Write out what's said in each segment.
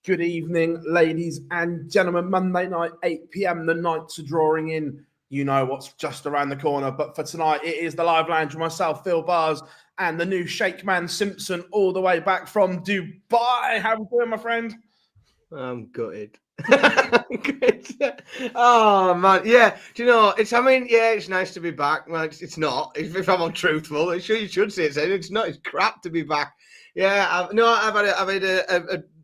Good evening, ladies and gentlemen. Monday night, 8 p.m. The nights are drawing in. You know what's just around the corner. But for tonight, it is the live lounge with myself, Phil Bars, and the new Shake Man Simpson, all the way back from Dubai. How are you doing, my friend? I'm gutted. Oh man, yeah. Do you know? It's nice to be back. Well, it's not. If I'm untruthful, you should say it's not. It's crap to be back. Yeah, I've had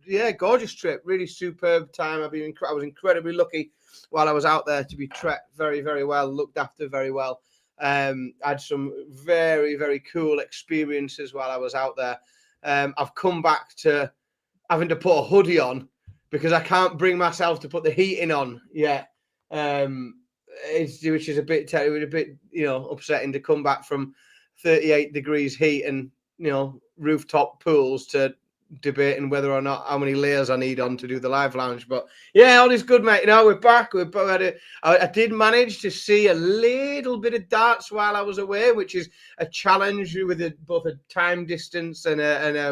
a gorgeous trip. Really superb time. I was incredibly lucky while I was out there to be treated very, very well, looked after very well. Had some very, very cool experiences while I was out there. I've come back to having to put a hoodie on because I can't bring myself to put the heating on yet, which is a bit upsetting to come back from 38 degrees heat and rooftop pools to debating whether or not how many layers I need on to do the live lounge. But yeah, all is good, mate. We're back. I did manage to see a little bit of darts while I was away, which is a challenge with both a time distance and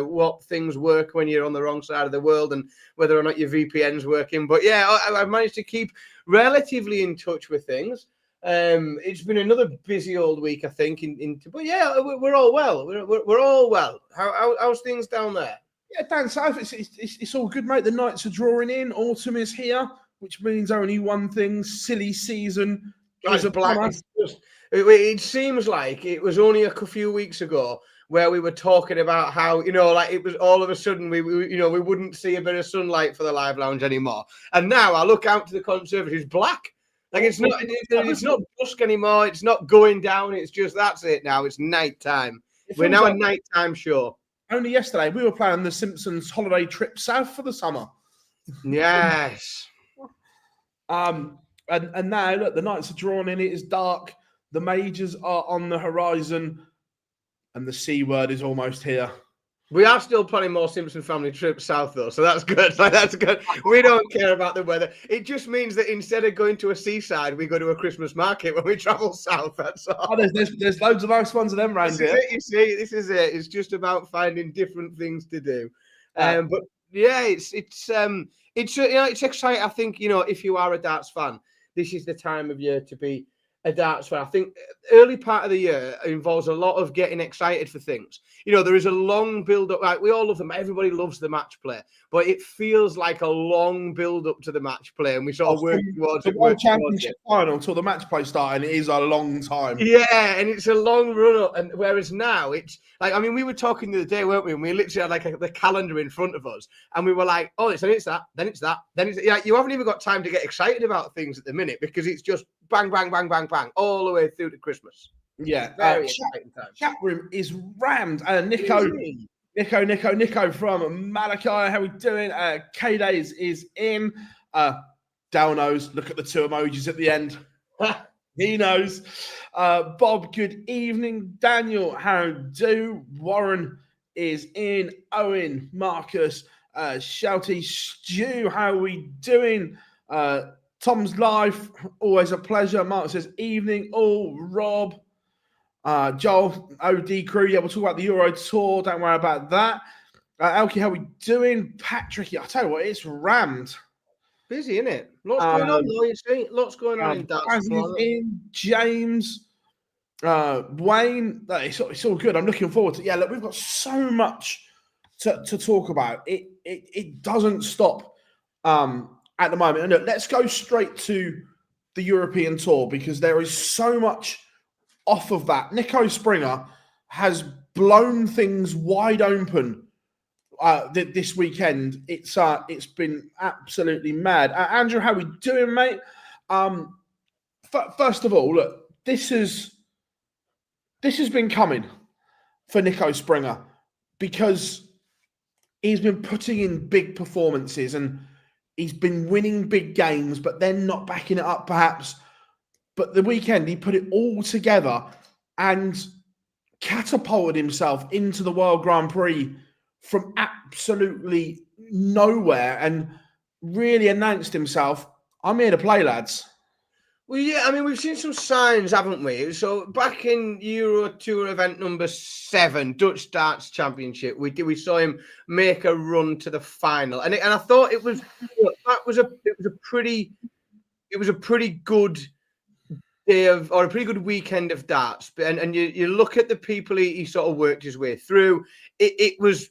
what things work when you're on the wrong side of the world and whether or not your VPN's working. But yeah, I managed to keep relatively in touch with things. It's been another busy old week, I think. But yeah, we're all well. We're all well. How's things down there? Yeah, down south, it's all good, mate. The nights are drawing in. Autumn is here, which means only one thing: silly season is upon us. It seems like it was only a few weeks ago where we were talking about how it was all of a sudden we wouldn't see a bit of sunlight for the live lounge anymore, and now I look out to the conservatory, it's black. Like it's not dusk anymore. It's not going down. It's just that's it now. It's night time. We're now a nighttime show. Only yesterday we were planning the Simpsons holiday trip south for the summer. Yes. And now look, the nights are drawn in. It is dark. The majors are on the horizon, and the C word is almost here. We are still planning more Simpson family trips south, though, so that's good. That's good. We don't care about the weather. It just means that instead of going to a seaside, we go to a Christmas market when we travel south. That's all. Oh, there's loads of nice ones of them around here. You see, this is it. It's just about finding different things to do. But yeah, it's exciting. I think if you are a darts fan, this is the time of year to be a darts fan. I think early part of the year involves a lot of getting excited for things. There is a long build up. Like we all love them. Everybody loves the match play, but it feels like a long build up to the match play, and we sort of work towards it. World Championship final until the match play start, and it is a long time. Yeah, and it's a long run up. And whereas now it's like, we were talking the other day, weren't we? And we literally had the calendar in front of us, and we were like, oh, it's that, then it's that, then it's yeah. You haven't even got time to get excited about things at the minute because it's just bang, bang, bang, bang, bang, all the way through to Christmas. Yeah, very exciting time. Chat room is rammed. Niko from Malachi, how we doing? K-Days is in. Dal knows. Look at the two emojis at the end. He knows. Bob, good evening. Daniel, how do? Warren is in. Owen, Marcus, Shouty, Stu, how we doing? Tom's live, always a pleasure. Mark says, evening all. Rob, Joel, OD crew. Yeah, we'll talk about the Euro Tour. Don't worry about that. Elkie, how we doing? Patrick, I tell you what, it's rammed. Busy, isn't it? Lots going on, though, you see. Lots going on in darts. James, Wayne, it's all good. I'm looking forward to it. Yeah, look, we've got so much to talk about. It doesn't stop at the moment. And look, let's go straight to the European Tour because there is so much off of that. Niko Springer has blown things wide open this weekend. It's been absolutely mad. Andrew, how we doing, mate? First of all, look, this has been coming for Niko Springer because he's been putting in big performances and he's been winning big games, but then not backing it up, perhaps. But the weekend, he put it all together and catapulted himself into the World Grand Prix from absolutely nowhere and really announced himself, I'm here to play, lads. Well, yeah, I mean, we've seen some signs, haven't we? So back in Euro Tour event number 7, Dutch Darts Championship, we saw him make a run to the final, and I thought it was a pretty good day or a pretty good weekend of darts. And you look at the people he sort of worked his way through. It was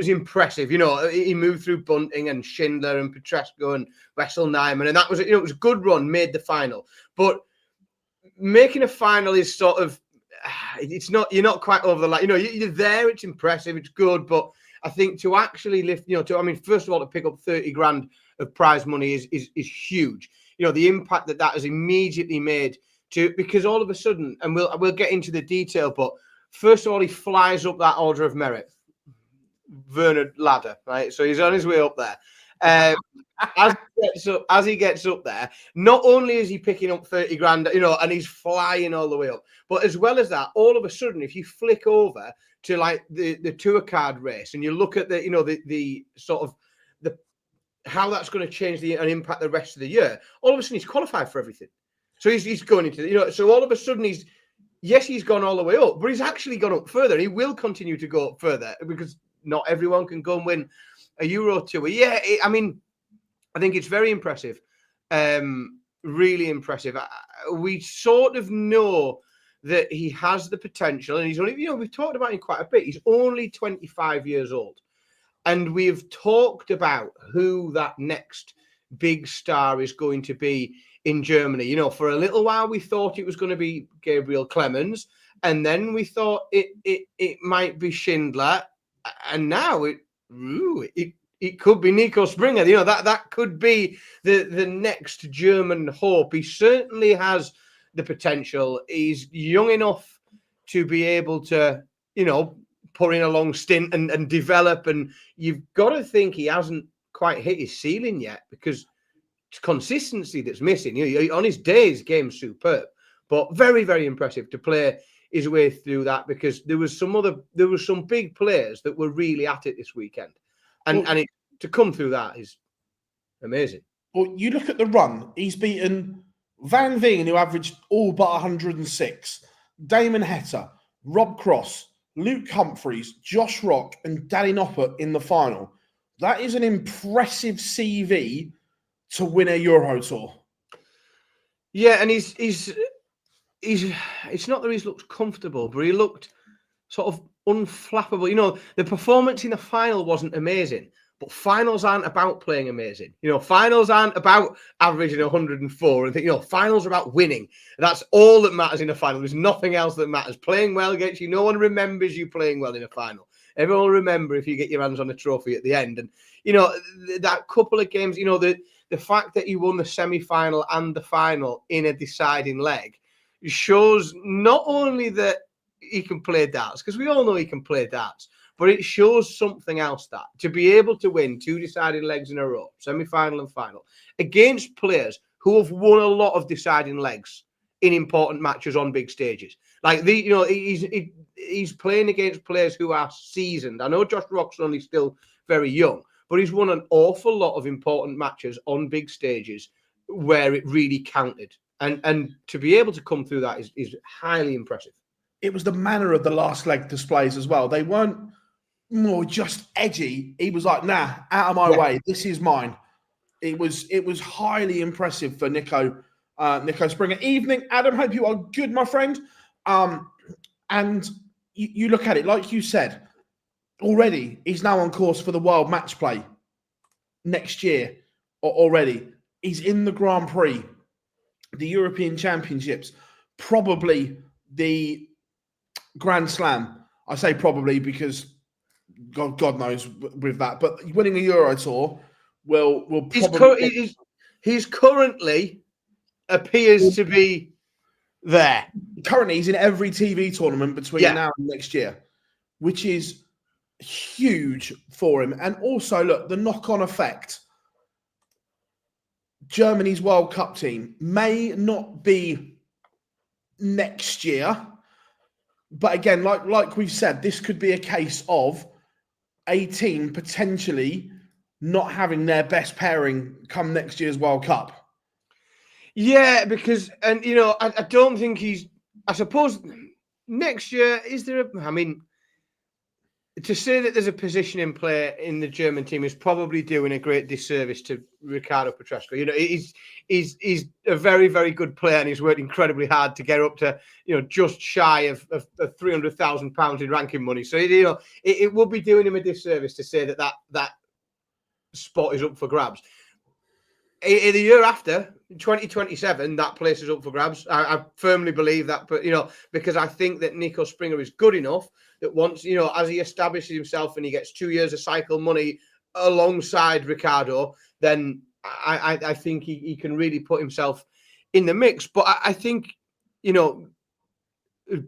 impressive. You know, he moved through Bunting and Schindler and Petrescu and Wessel Nyman, and that was, it was a good run, made the final. But making a final is sort of, it's not, you're not quite over the line. You know, you're there, it's impressive, it's good, but I think to actually lift, you know, I mean, first of all, to pick up 30 grand of prize money is huge. You know, the impact that has immediately made because all of a sudden, and we'll get into the detail, but first of all, he flies up that order of merit, Werner ladder, right? So he's on his way up there. As he gets up there, not only is he picking up 30 grand, you know, and he's flying all the way up, but as well as that, all of a sudden, if you flick over to like the tour card race and you look at the, you know, the sort of how that's going to change and impact the rest of the year, all of a sudden he's qualified for everything. So he's going into, you know, so all of a sudden he's gone all the way up, but he's actually gone up further. He will continue to go up further because not everyone can go and win a Euro Tour. Yeah, I mean, I think it's very impressive, really impressive. We sort of know that he has the potential, and he's only, you know, we've talked about him quite a bit. He's only 25 years old. And we've talked about who that next big star is going to be in Germany. You know, for a little while we thought it was going to be Gabriel Clemens, and then we thought it might be Schindler, and now it could be Niko Springer. You know, that could be the next German hope. He certainly has the potential. He's young enough to be able to, you know, put in a long stint and develop, and you've got to think he hasn't quite hit his ceiling yet because it's consistency that's missing. You know, on his day, his game's superb, but very, very impressive to play his way through that because there was some big players that were really at it this weekend, and to come through that is amazing. Well, you look at the run; he's beaten Van Veen, who averaged all but 106, Damon Heta, Rob Cross, Luke Humphries, Josh Rock, and Danny Noppert in the final. That is an impressive CV to win a Euro Tour. Yeah, and he's it's not that he's looked comfortable, but he looked sort of unflappable. You know, the performance in the final wasn't amazing, but finals aren't about playing amazing. You know, finals aren't about averaging 104 and you know, finals are about winning. That's all that matters in a final. There's nothing else that matters. Playing well gets you. No one remembers you playing well in a final. Everyone will remember if you get your hands on a trophy at the end. And you know, that couple of games, you know, the fact that he won the semi-final and the final in a deciding leg shows not only that he can play darts, because we all know he can play darts, but it shows something else, that to be able to win 2 deciding legs in a row, semi-final and final, against players who have won a lot of deciding legs in important matches on big stages. Like you know, he's playing against players who are seasoned. I know Josh Rock's only still very young, but he's won an awful lot of important matches on big stages where it really counted. And to be able to come through that is highly impressive. It was the manner of the last leg displays as well. They weren't more just edgy. He was like, nah, out of my way. This is mine. It was highly impressive for Niko Springer. Evening, Adam. Hope you are good, my friend. And you look at it, like you said, already he's now on course for the World Match Play next year. Already, he's in the Grand Prix, the European Championships, probably the Grand Slam. I say probably because God knows with that, but winning a Euro Tour will probably. He's currently appears to be there. Currently, he's in every TV tournament between now and next year, which is huge for him. And also, look, the knock-on effect. Germany's World Cup team may not be next year, but again, like we've said, this could be a case of a team potentially not having their best pairing come next year's World Cup. Yeah, because I don't think he's. I suppose next year is there. I mean, to say that there's a position in play in the German team is probably doing a great disservice to Ricardo Petrescu. He's a very, very good player, and he's worked incredibly hard to get up to just shy of £300,000 in ranking money. So it would be doing him a disservice to say that spot is up for grabs. In the year after, 2027, that place is up for grabs. I firmly believe that, but because I think that Niko Springer is good enough that once as he establishes himself and he gets 2 years of cycle money alongside Ricardo, then I think he can really put himself in the mix. But I think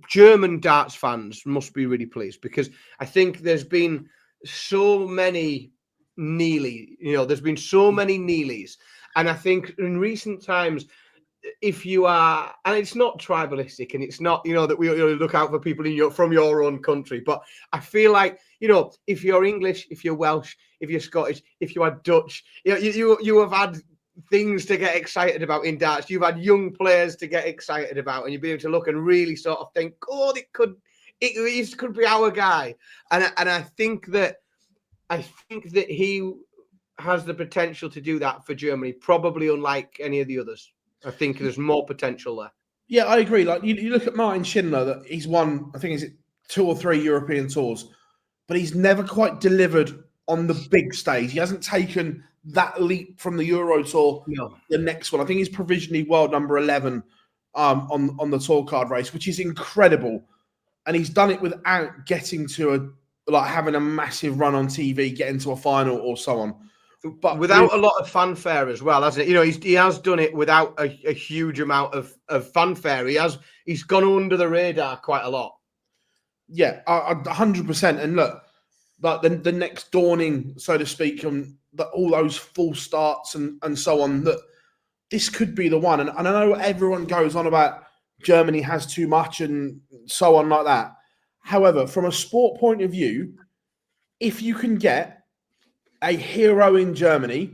German darts fans must be really pleased, because I think there's been so many there's been so many Neelys. And I think in recent times, if you are, and it's not tribalistic, and it's not, that we look out for people from your own country, but I feel like, if you're English, if you're Welsh, if you're Scottish, if you are Dutch, you have had things to get excited about in darts. You've had young players to get excited about, and you've been able to look and really sort of think, oh, it could be our guy. And I think that he has the potential to do that for Germany, probably unlike any of the others. I think there's more potential there. Yeah, I agree. Like you look at Martin Schindler, that he's won, I think, is it 2 or 3 European tours, but he's never quite delivered on the big stage. He hasn't taken that leap from the Euro Tour. No. The next one, I think he's provisionally world number 11 on the tour card race, which is incredible. And he's done it without getting to having a massive run on TV, getting to a final or so on. But without a lot of fanfare as well, hasn't it? He has done it without a huge amount of fanfare. He's gone under the radar quite a lot. Yeah, 100%. And look, like the next dawning, so to speak, all those full starts and so on, that this could be the one. And I know everyone goes on about Germany has too much and so on like that. However, from a sport point of view, if you can get a hero in Germany,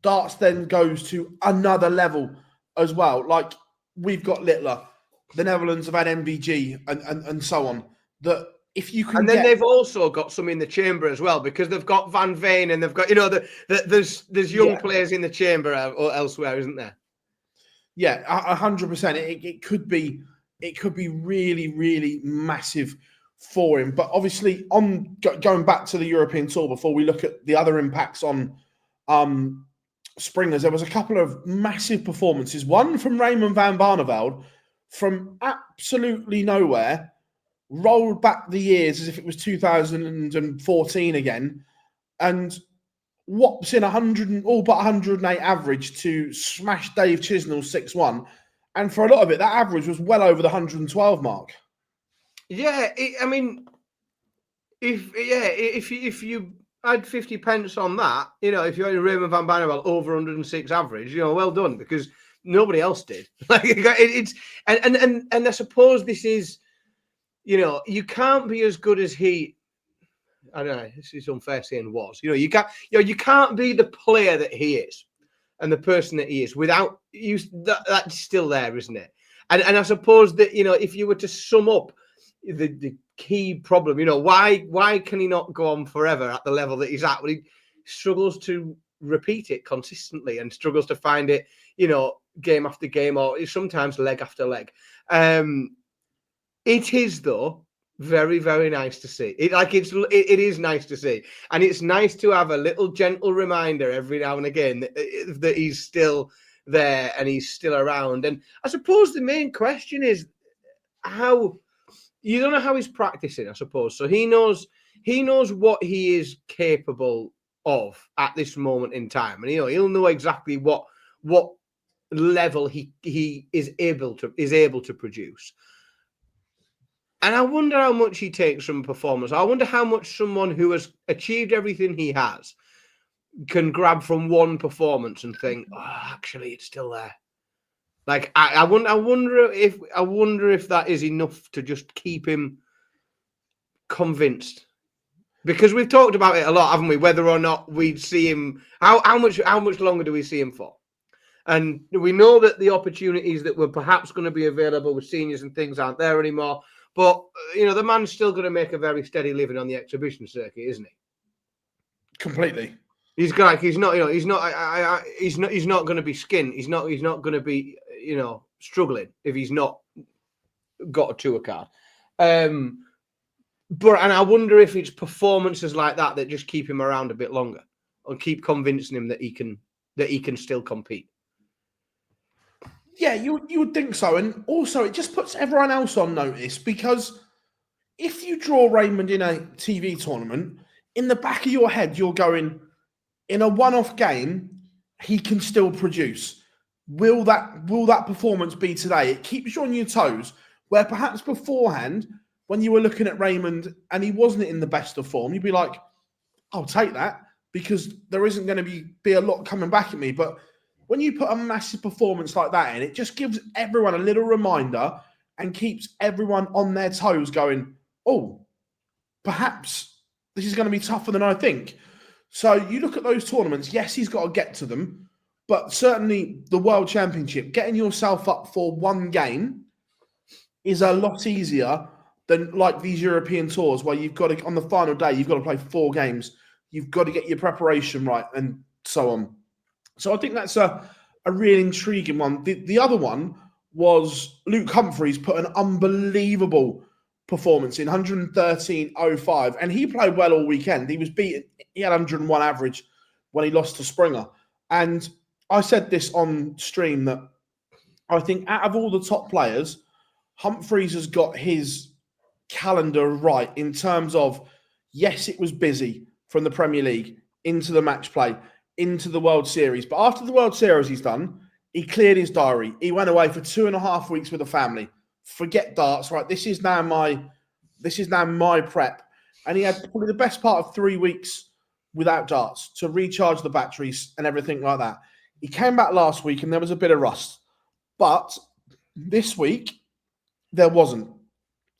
darts then goes to another level as well. Like we've got Littler, the Netherlands have had MVG and so on. That if you can, and then they've also got some in the chamber as well, because they've got Van Veen and they've got there's young players in the chamber or elsewhere, isn't there? Yeah, 100%. It could be really, really massive for him. But obviously, on going back to the European Tour, before we look at the other impacts on Springers, there was a couple of massive performances. One from Raymond van Barneveld, from absolutely nowhere, rolled back the years as if it was 2014 again, and whops in 108 average to smash Dave Chisnell's 6-1. And for a lot of it, that average was well over the 112 mark. Yeah, I mean, if you add 50 pence on that, if you're Raymond van Barneveld over 106 average, well done, because nobody else did. Like it's and I suppose this is, you can't be as good as he. I don't know. This is unfair saying was. You can't be the player that he is and the person that he is without you. That's still there, isn't it? And I suppose that if you were to sum up the key problem, why can he not go on forever at the level that he's at? Well, he struggles to repeat it consistently and struggles to find it, game after game, or sometimes leg after leg. It is, though, very, very nice to see. It is nice to see, and it's nice to have a little gentle reminder every now and again that he's still there and he's still around. And I suppose the main question is how. You don't know how he's practicing, I suppose. So he knows what he is capable of at this moment in time, and he'll know exactly what level he is able to produce. And I wonder how much he takes from performance. I wonder how much someone who has achieved everything he has can grab from one performance and think, oh, actually, it's still there. Like I wonder if that is enough to just keep him convinced, because we've talked about it a lot, haven't we? Whether or not we'd see him, how much longer do we see him for? And we know that the opportunities that were perhaps going to be available with seniors and things aren't there anymore. But, the man's still going to make a very steady living on the exhibition circuit, isn't he? Completely. He's not going to be skinned. He's not going to be, struggling if he's not got a tour card. And I wonder if it's performances like that that just keep him around a bit longer and keep convincing him that he can still compete. Yeah, you would think so. And also, it just puts everyone else on notice, because if you draw Raymond in a TV tournament, in the back of your head, you're going, in a one-off game, he can still produce. Will that performance be today? It keeps you on your toes, where perhaps beforehand, when you were looking at Raymond and he wasn't in the best of form, you'd be like, I'll take that, because there isn't going to be a lot coming back at me. But when you put a massive performance like that in, it just gives everyone a little reminder and keeps everyone on their toes going, oh, perhaps this is going to be tougher than I think. So you look at those tournaments, yes, he's got to get to them, but certainly the World Championship, getting yourself up for one game is a lot easier than like these European tours where you've got to, on the final day, you've got to play 4 games. You've got to get your preparation right and so on. So I think that's a really intriguing one. The other one was Luke Humphries put an unbelievable performance in 113.05, and he played well all weekend. He was beaten. He had 101 average when he lost to Springer. And I said this on stream that I think out of all the top players, Humphries has got his calendar right in terms of, yes, it was busy from the Premier League into the match play, into the World Series. But after the World Series he's done, he cleared his diary. He went away for 2.5 weeks with the family. Forget darts, right? This is now my prep. And he had probably the best part of 3 weeks without darts to recharge the batteries and everything like that. He came back last week and there was a bit of rust. But this week, there wasn't.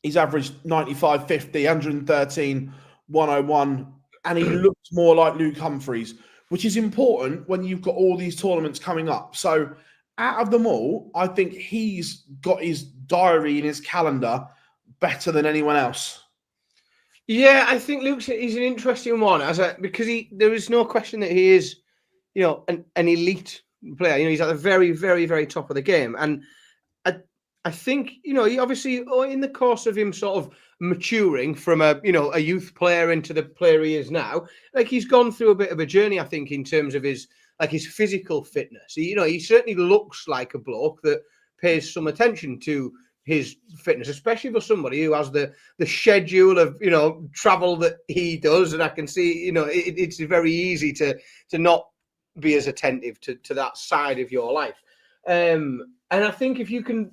He's averaged 95.50, 113, 101, and he looks more like Luke Humphries, which is important when you've got all these tournaments coming up. So out of them all, I think he's got his diary in his calendar better than anyone else. Yeah, I think he's an interesting one because there is no question that he is, an elite player. He's at the very, very, very top of the game. And I think, he obviously, in the course of him sort of maturing from a youth player into the player he is now, like he's gone through a bit of a journey, I think, in terms of his physical fitness. He certainly looks like a bloke that pays some attention to his fitness, especially for somebody who has the schedule of, travel that he does. And I can see, it's very easy to not be as attentive to that side of your life. And I think if you can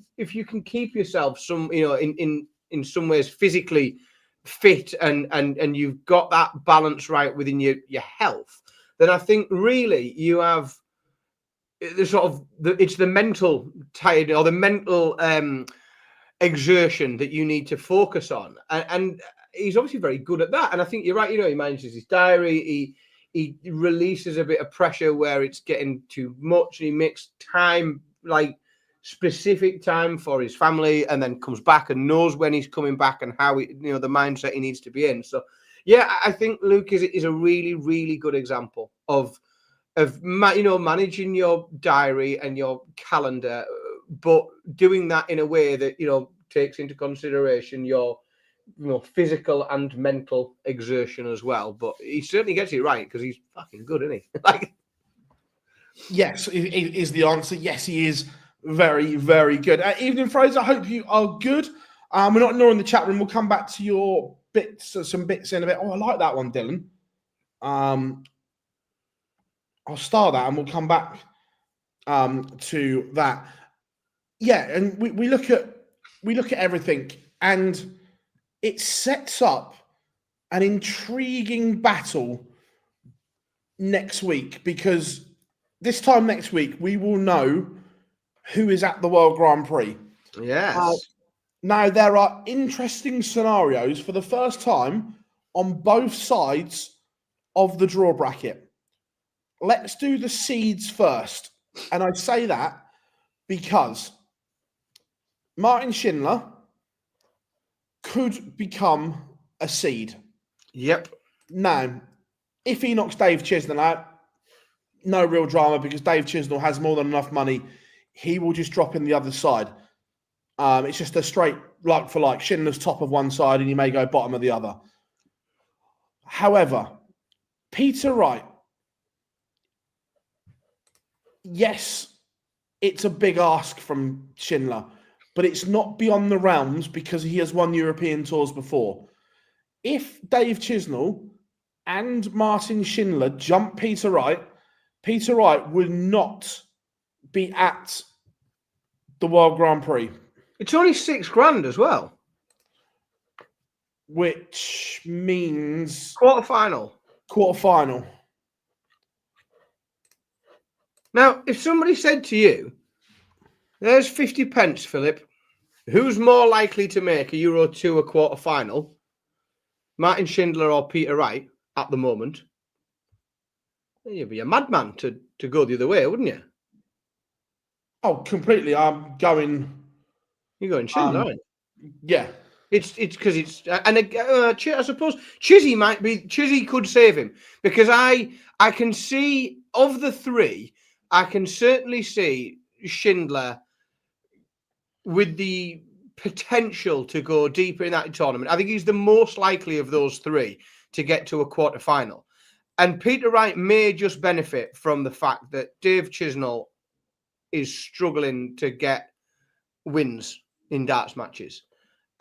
keep yourself some, in some ways physically fit and you've got that balance right within your health, then I think really you have it's the mental tired or the mental exertion that you need to focus on. And he's obviously very good at that. And I think you're right, he manages his diary, he releases a bit of pressure where it's getting too much, and he makes time, like specific time for his family, and then comes back and knows when he's coming back and how the mindset he needs to be in. So yeah, I think Luke is a really, really good example of managing your diary and your calendar, but doing that in a way that takes into consideration your physical and mental exertion as well. But he certainly gets it right because he's fucking good, isn't he? Yes, is the answer. Yes, he is very, very good. Evening, Fraser. I hope you are good. We're not ignoring the chat room. We'll come back to your bits, some bits in a bit. Oh, I like that one, Dylan. I'll start that and we'll come back to that. Yeah, and we look at everything, and it sets up an intriguing battle next week, because this time next week we will know who is at the World Grand Prix. Yes. Now there are interesting scenarios for the first time on both sides of the draw bracket. Let's do the seeds first. And I say that because Martin Schindler could become a seed. Yep. Now, if he knocks Dave Chisnell out, no real drama because Dave Chisnell has more than enough money. He will just drop in the other side. It's just a straight like for like. Schindler's top of one side and you may go bottom of the other. However, Peter Wright, yes, it's a big ask from Schindler, but it's not beyond the realms because he has won European tours before. If Dave Chisnell and Martin Schindler jump Peter Wright would not be at the World Grand Prix. It's only $6,000 as well. Which means... Quarterfinal. Now, if somebody said to you, there's 50 pence, Philip, who's more likely to make a Euro Tour quarterfinal, Martin Schindler or Peter Wright, at the moment, you'd be a madman to go the other way, wouldn't you? Oh, completely. I'm going... You're going Schindler, aren't you? Yeah. It's because it's... And I suppose Chizzy could save him because I can see, of the three, I can certainly see Schindler with the potential to go deeper in that tournament. I think he's the most likely of those three to get to a quarterfinal. And Peter Wright may just benefit from the fact that Dave Chisnell is struggling to get wins in darts matches.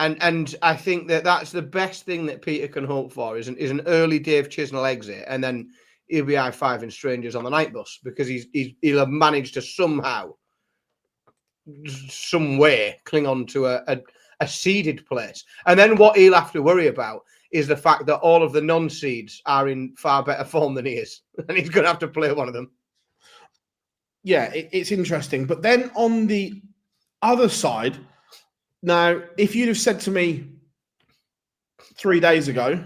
And I think that that's the best thing that Peter can hope for is an early Dave Chisnell exit, and then he'll be high-fiving strangers on the night bus because he'll have managed to somehow, some way, cling on to a seeded place. And then what he'll have to worry about is the fact that all of the non-seeds are in far better form than he is, and he's going to have to play one of them. Yeah, it's interesting. But then on the other side, now, if you'd have said to me 3 days ago,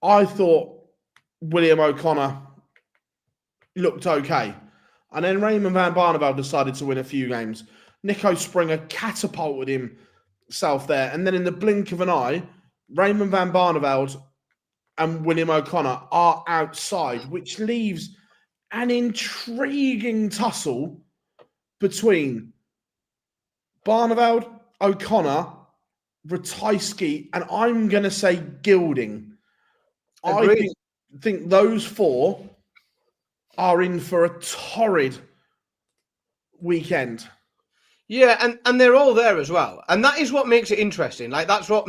I thought William O'Connor looked okay. And then Raymond van Barneveld decided to win a few games. Niko Springer catapulted himself there. And then in the blink of an eye, Raymond van Barneveld and William O'Connor are outside, which leaves an intriguing tussle between Barneveld, O'Connor, Ratajski, and I'm going to say Gilding. Agreed. I think those four are in for a torrid weekend. Yeah, and they're all there as well. And that is what makes it interesting. Like, that's what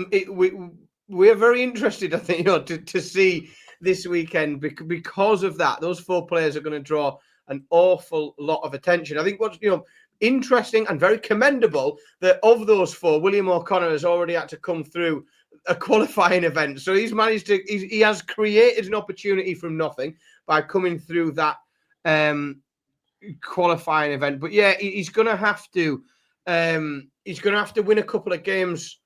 we're very interested, I think, to see this weekend because of that. Those four players are going to draw an awful lot of attention. I think what's, interesting and very commendable that of those four, William O'Connor has already had to come through a qualifying event. So he's managed to, he has created an opportunity from nothing by coming through that qualifying event. But yeah, he's going to have to win a couple of games,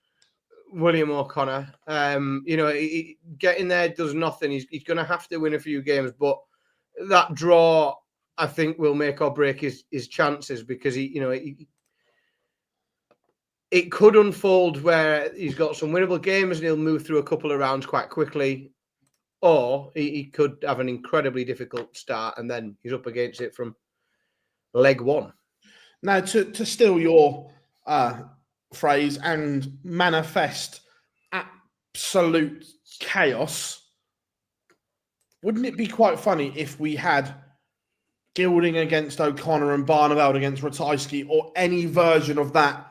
William O'Connor. Getting there does nothing. He's going to have to win a few games, but that draw, I think, will make or break his chances because it could unfold where he's got some winnable games and he'll move through a couple of rounds quite quickly, or he could have an incredibly difficult start and then he's up against it from leg one. Now, to steal your phrase and manifest absolute chaos, wouldn't it be quite funny if we had Gilding against O'Connor and Barneveld against Ratajski or any version of that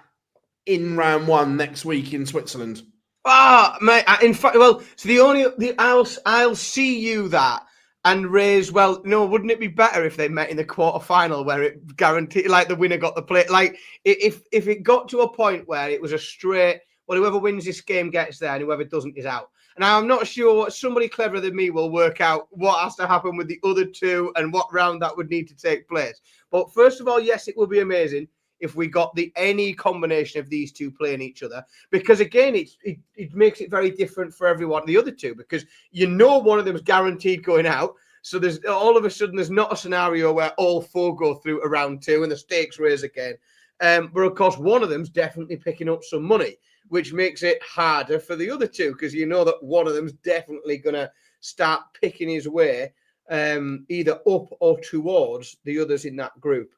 in round one next week in Switzerland? Mate, in fact, I'll see you that and raise, wouldn't it be better if they met in the quarterfinal where it guaranteed, like, the winner got the play? Like, if it got to a point where it was a straight, whoever wins this game gets there and whoever doesn't is out. And I'm not sure somebody cleverer than me will work out what has to happen with the other two and what round that would need to take place. But first of all, yes, it would be amazing if we got any combination of these two playing each other, because again, it makes it very different for everyone, the other two, because one of them is guaranteed going out. So there's all of a sudden there's not a scenario where all 4 go through to round 2 and the stakes raise again. But of course, one of them's definitely picking up some money, which makes it harder for the other 2 because you know that one of them's definitely going to start picking his way either up or towards the others in that group.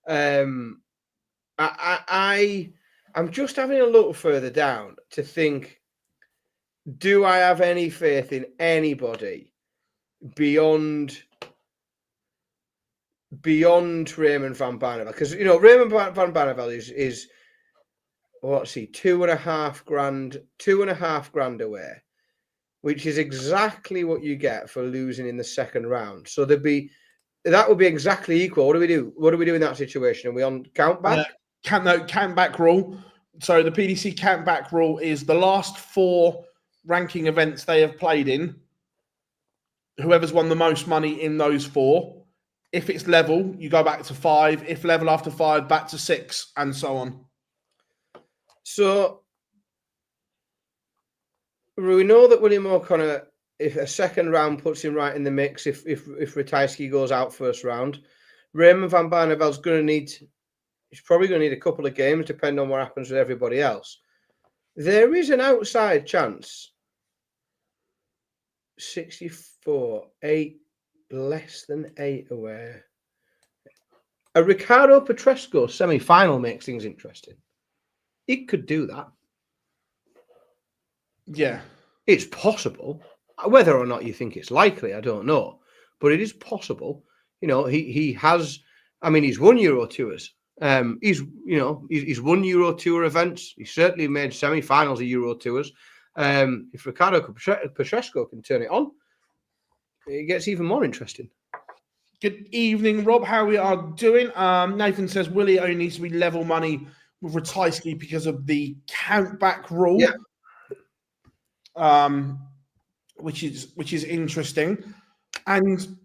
I'm just having a look further down to think, do I have any faith in anybody beyond Raymond van Barneveld? Because, you know, Raymond van Barneveld is what's he, $2.5 grand away, which is exactly what you get for losing in the second round. So that would be exactly equal. What do we do? What do we do in that situation? Are we on count back? Count back rule. So the PDC count back rule is the last 4 ranking events they have played in. Whoever's won the most money in those 4. If it's level, you go back to 5. If level after 5, back to 6, and so on. So we know that William O'Connor, if a second round puts him right in the mix, if Ratajski goes out first round, Raymond van Barneveld's he's probably going to need a couple of games, depending on what happens with everybody else. There is an outside chance. 64, 8, less than 8 away. A Ricardo Petresco semi-final makes things interesting. It could do that. Yeah. It's possible. Whether or not you think it's likely, I don't know. But it is possible. You know, he has, I mean, he's won Euro Tours. He's won Euro Tour events. He's certainly made semi-finals of Euro Tours. If Ricardo Petresco can turn it on, it gets even more interesting. Good evening, Rob. How we are doing? Nathan says Willie only needs to be level money with Ratajski because of the count back rule. Yeah. Which is interesting. And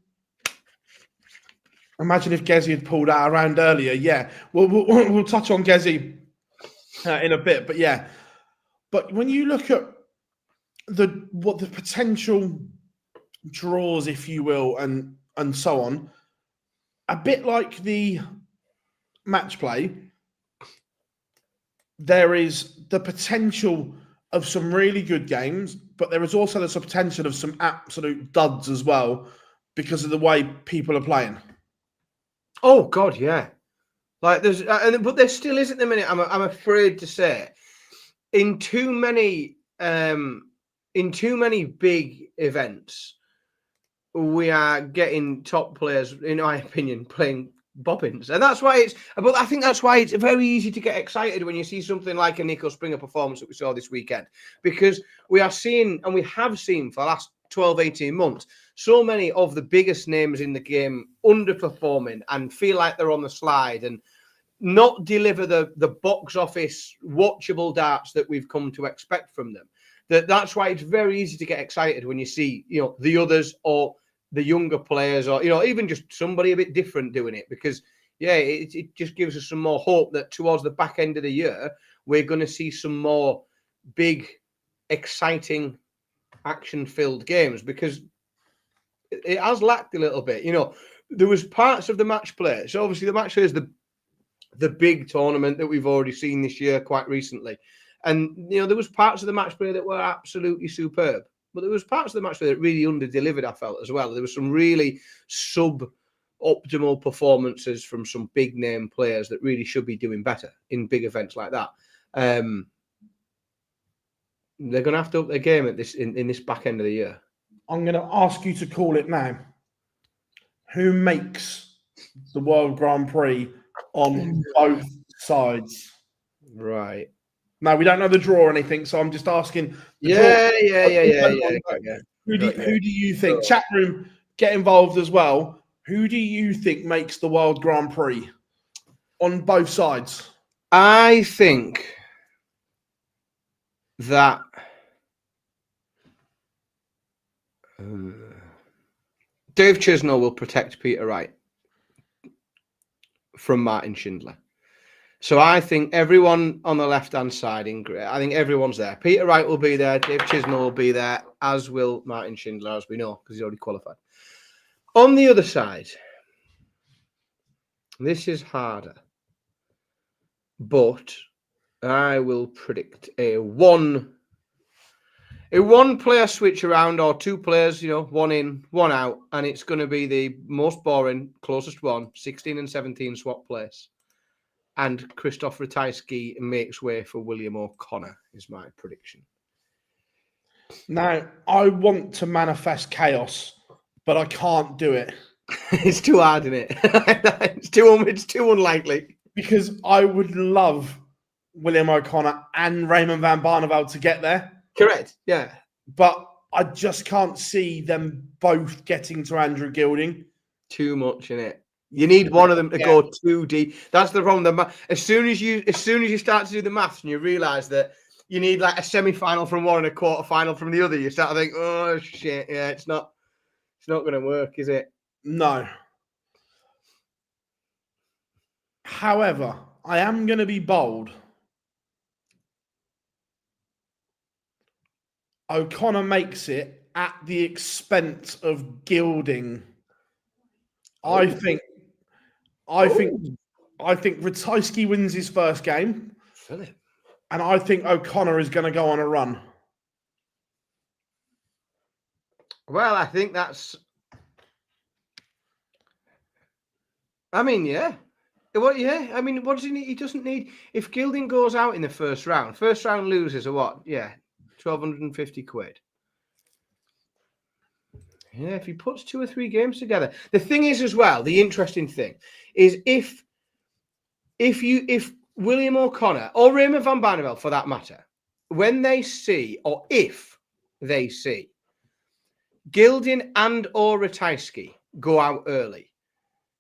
imagine if Gezzy had pulled out around earlier. Yeah, we'll touch on Gezzy in a bit, but yeah. But when you look at what the potential draws, if you will, and so on, a bit like the match play, there is the potential of some really good games, but there is also the potential of some absolute duds as well because of the way people are playing. Oh God, yeah. Like but there still isn't the minute. I'm afraid to say, in too many big events, we are getting top players, in my opinion, playing bobbins, and that's why But I think that's why it's very easy to get excited when you see something like a Niko Springer performance that we saw this weekend, because we are seeing, and we have seen for the last 12, 18 months, so many of the biggest names in the game underperforming and feel like they're on the slide and not deliver the box office watchable darts that we've come to expect from them. That's why it's very easy to get excited when you see, you know, the others or the younger players, or, you know, even just somebody a bit different doing it, because yeah, it just gives us some more hope that towards the back end of the year we're going to see some more big, exciting, action-filled games, because it has lacked a little bit. You know, there was parts of the match play. So obviously the match play is the big tournament that we've already seen this year quite recently, and you know there was parts of the match play that were absolutely superb. But there was parts of the match that really under-delivered, I felt, as well. There was some really sub-optimal performances from some big-name players that really should be doing better in big events like that. They're going to have to up their game at in this back end of the year. I'm going to ask you to call it now. Who makes the World Grand Prix on both sides? Right. No, we don't know the draw or anything, so I'm just asking. Yeah. Who do you think? Chat room, get involved as well. Who do you think makes the World Grand Prix on both sides? I think that Dave Chisnall will protect Peter Wright from Martin Schindler. So I think everyone on the left-hand side in grey, I think everyone's there. Peter Wright will be there. Dave Chisnall will be there, as will Martin Schindler, as we know, because he's already qualified. On the other side, this is harder, but I will predict a one player switch around, or two players, one in, one out, and it's going to be the most boring, closest one, 16 and 17 swap place. And Krzysztof Ratajski makes way for William O'Connor, is my prediction. Now, I want to manifest chaos, but I can't do it. It's too hard, isn't it? It's too unlikely. Because I would love William O'Connor and Raymond van Barneveld to get there. Correct, yeah. But I just can't see them both getting to Andrew Gilding. Too much in it. You need one of them to go too deep. That's the problem. As soon as you start to do the maths and you realise that you need like a semi-final from one and a quarter-final from the other, you start to think, oh shit, yeah, it's not going to work, is it? No. However, I am going to be bold. O'Connor makes it at the expense of Gilding. I think Ratajski wins his first game. Philip. And I think O'Connor is going to go on a run. Well, I think that's... I mean, yeah. What? Yeah. I mean, what does he need? He doesn't need... If Gilding goes out in the first round loses are what? Yeah. 1,250 quid. Yeah, if he puts 2 or 3 games together. The thing is, as well, the interesting thing is if William O'Connor or Raymond van Barneveld, for that matter, when they see, or if they see Gilding and or Ratajski go out early,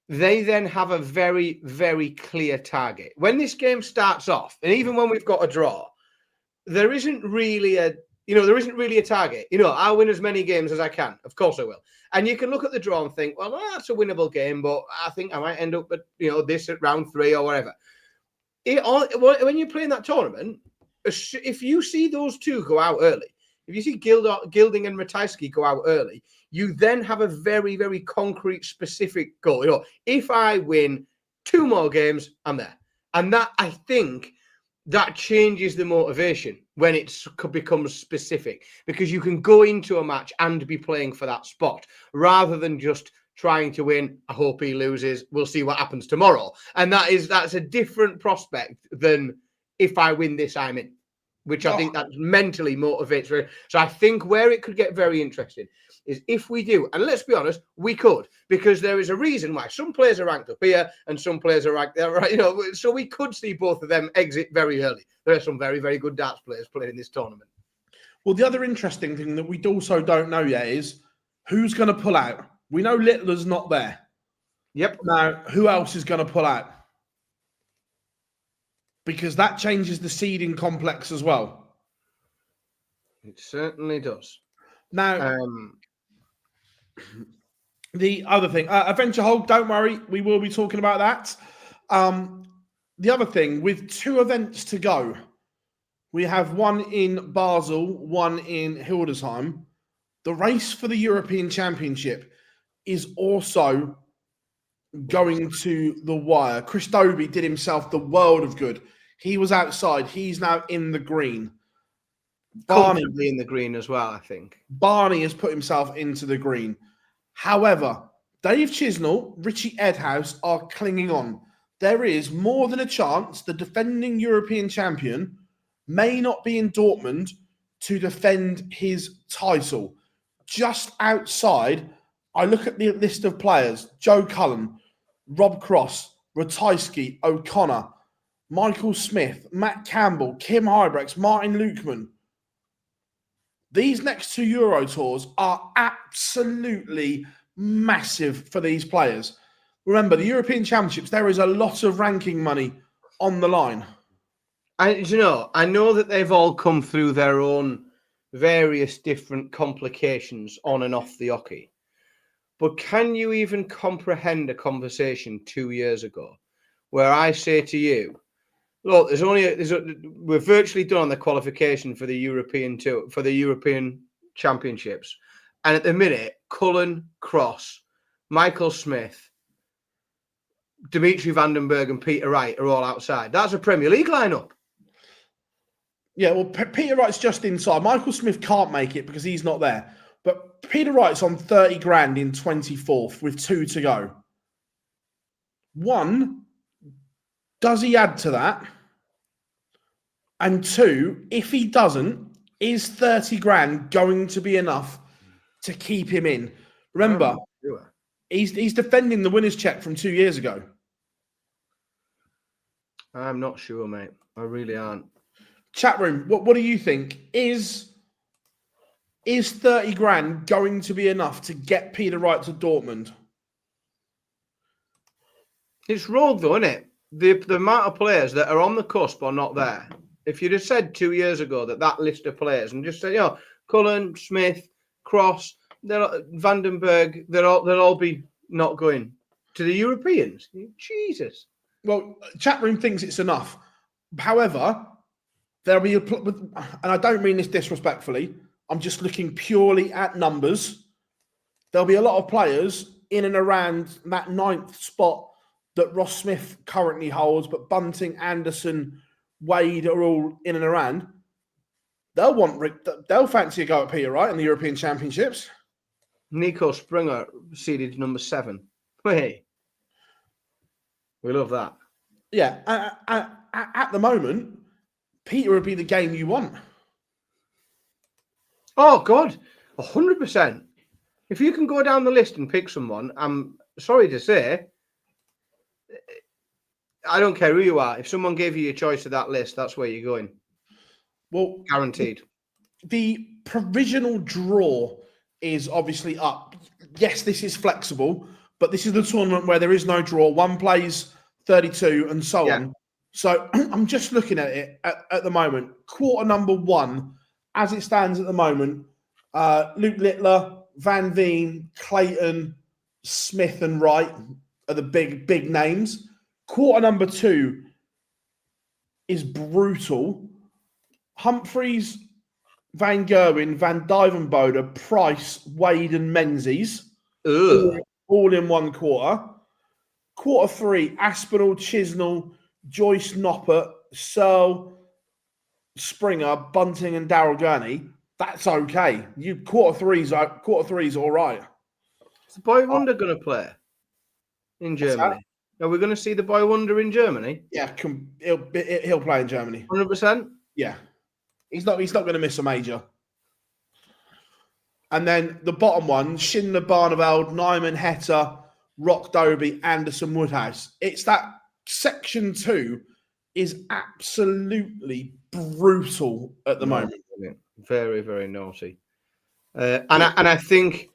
they then have a very, very clear target. When this game starts off, and even when we've got a draw, there isn't really a target. I'll win as many games as I can. Of course I will. And you can look at the draw and think, well, that's a winnable game, but I think I might end up at, this at round 3 or whatever. When you're playing that tournament, if you see those two go out early, if you see Gilding and Ratajski go out early, you then have a very, very concrete, specific goal. If I win 2 more games, I'm there. And that, I think, that changes the motivation when it becomes specific, because you can go into a match and be playing for that spot rather than just trying to win. I hope he loses. We'll see what happens tomorrow. And that's a different prospect than if I win this, I'm in, which I think that mentally motivates. So I think where it could get very interesting is if we do, and let's be honest, we could, because there is a reason why some players are ranked up here and some players are ranked there, right? So we could see both of them exit very early. There are some very, very good darts players playing in this tournament. Well, the other interesting thing that we also don't know yet is who's going to pull out. We know Littler's not there. Yep. Now, who else is going to pull out? Because that changes the seeding complex as well. It certainly does. Now, the other thing, Adventure Hold, don't worry, we will be talking about that. The other thing, with 2 events to go, we have one in Basel, one in Hildesheim. The race for the European Championship is also going to the wire. Chris Dobie did himself the world of good. He was outside. He's now in the green. Barney in the green as well, I think. Barney has put himself into the green. However, Dave Chisnall, Richie Edhouse are clinging on. There is more than a chance the defending European champion may not be in Dortmund to defend his title. Just outside, I look at the list of players: Joe Cullen, Rob Cross, Ratajski, O'Connor, Michael Smith, Matt Campbell, Kim Hybrex, Martin Lukeman. These next 2 Euro Tours are absolutely massive for these players. Remember, the European Championships, there is a lot of ranking money on the line. I know that they've all come through their own various different complications on and off the hockey. But can you even comprehend a conversation 2 years ago where I say to you, look, we're virtually done on the qualification for the European tour, for the European Championships, and at the minute, Cullen, Cross, Michael Smith, Dimitri Vandenberg and Peter Wright are all outside. That's a Premier League lineup. Yeah, well, Peter Wright's just inside. Michael Smith can't make it because he's not there. But Peter Wright's on 30 grand in 24th with 2 to go. One, does he add to that? And 2, if he doesn't, is 30 grand going to be enough to keep him in? Remember, he's defending the winner's check from 2 years ago. I'm not sure, mate. I really aren't. Chat room, what do you think? Is 30 grand going to be enough to get Peter Wright to Dortmund? It's rogue, though, isn't it? The amount of players that are on the cusp are not there. If you'd have said 2 years ago that list of players and just said, Cullen, Smith, Cross, Vandenberg, they'll all be not going to the Europeans. Jesus. Well, chat room thinks it's enough. However, there'll be and I don't mean this disrespectfully, I'm just looking purely at numbers. There'll be a lot of players in and around that 9th spot that Ross Smith currently holds, but Bunting, Anderson, Wade are all in and around. They'll fancy a go at Peter Wright in the European Championships. Niko Springer seeded number 7. Hey, we love that. Yeah, at the moment, Peter would be the game you want. Oh, God, 100%. If you can go down the list and pick someone, I'm sorry to say, I don't care who you are. If someone gave you your choice of that list, that's where you're going. Well, guaranteed. The provisional draw is obviously up. Yes, this is flexible, but this is the tournament where there is no draw. One plays 32 and so on. So I'm just looking at it at the moment. Quarter number 1, as it stands at the moment, Luke Littler, Van Veen, Clayton, Smith and Wright are the big names. Quarter number 2 is brutal. Humphries, Van Gerwen, Van Dyvenbode, Price, Wade and Menzies. All in one quarter. Quarter 3, Aspinall, Chisnell, Joyce Noppert, Searle, Springer, Bunting and Daryl Gurney. That's okay. Quarter three's all right. Is the boy wonder going to play in Germany? Are we going to see the boy wonder in Germany? Yeah, he'll play in Germany. 100%? Yeah. He's not going to miss a major. And then the bottom one, Schindler, Barneveld, Nyman, Heta, Rock Doby, Anderson, Woodhouse. It's that section 2 is absolutely brutal at the moment. Very, very naughty. And I think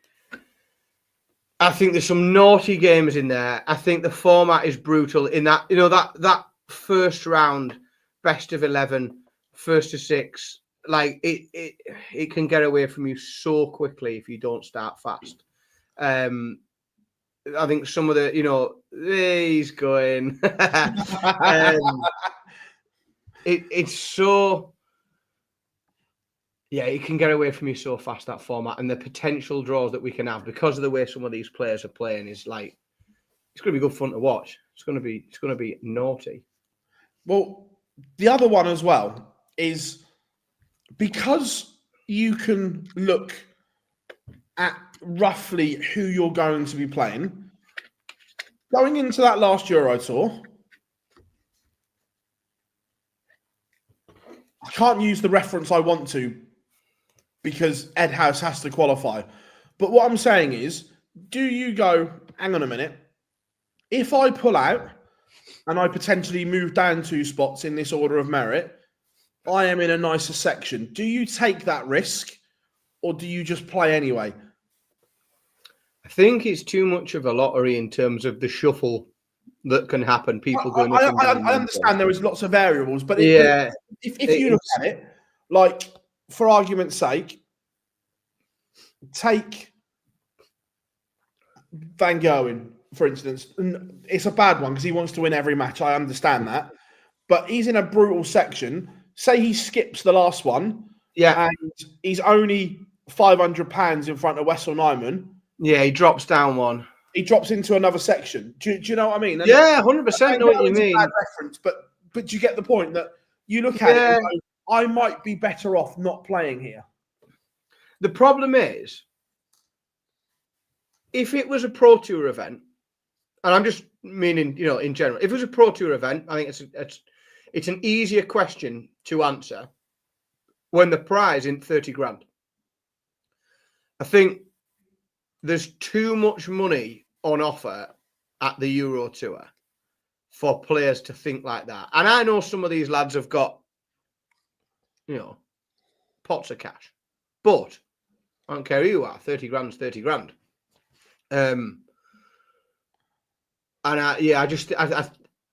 there's some naughty games in there. I think the format is brutal in that, that first round, best of 11, first to 6, like it can get away from you so quickly if you don't start fast. I think some of the, he's going. It's so, it can get away from you so fast, that format, and the potential draws that we can have because of the way some of these players are playing is like, it's going to be good fun to watch. It's going to be naughty. Well, the other one as well is because you can look at roughly who you're going to be playing. Going into that last Euro Tour, I can't use the reference I want to because Ed House has to qualify. But what I'm saying is, do you go, hang on a minute, if I pull out and I potentially move down 2 spots in this order of merit, I am in a nicer section. Do you take that risk or do you just play anyway? I think it's too much of a lottery in terms of the shuffle that can happen. People going. I understand there is lots of variables, but if you look at it, like for argument's sake, take Van Gerwen, for instance. It's a bad one because he wants to win every match. I understand that, but he's in a brutal section. Say he skips the last one, and he's only £500 in front of Wessel Nyman. Yeah, he drops down one. he drops into another section. Do you know what I mean? And yeah, 100% know what you mean. Bad reference, but you get the point that you look at it and go, I might be better off not playing here. The problem is, if it was a Pro Tour event, and I'm just meaning, in general, if it was a Pro Tour event, I think it's an easier question to answer when the prize isn't 30 grand. I think there's too much money on offer at the Euro Tour for players to think like that. And I know some of these lads have got, pots of cash. But I don't care who you are, 30 grand's 30 grand. And I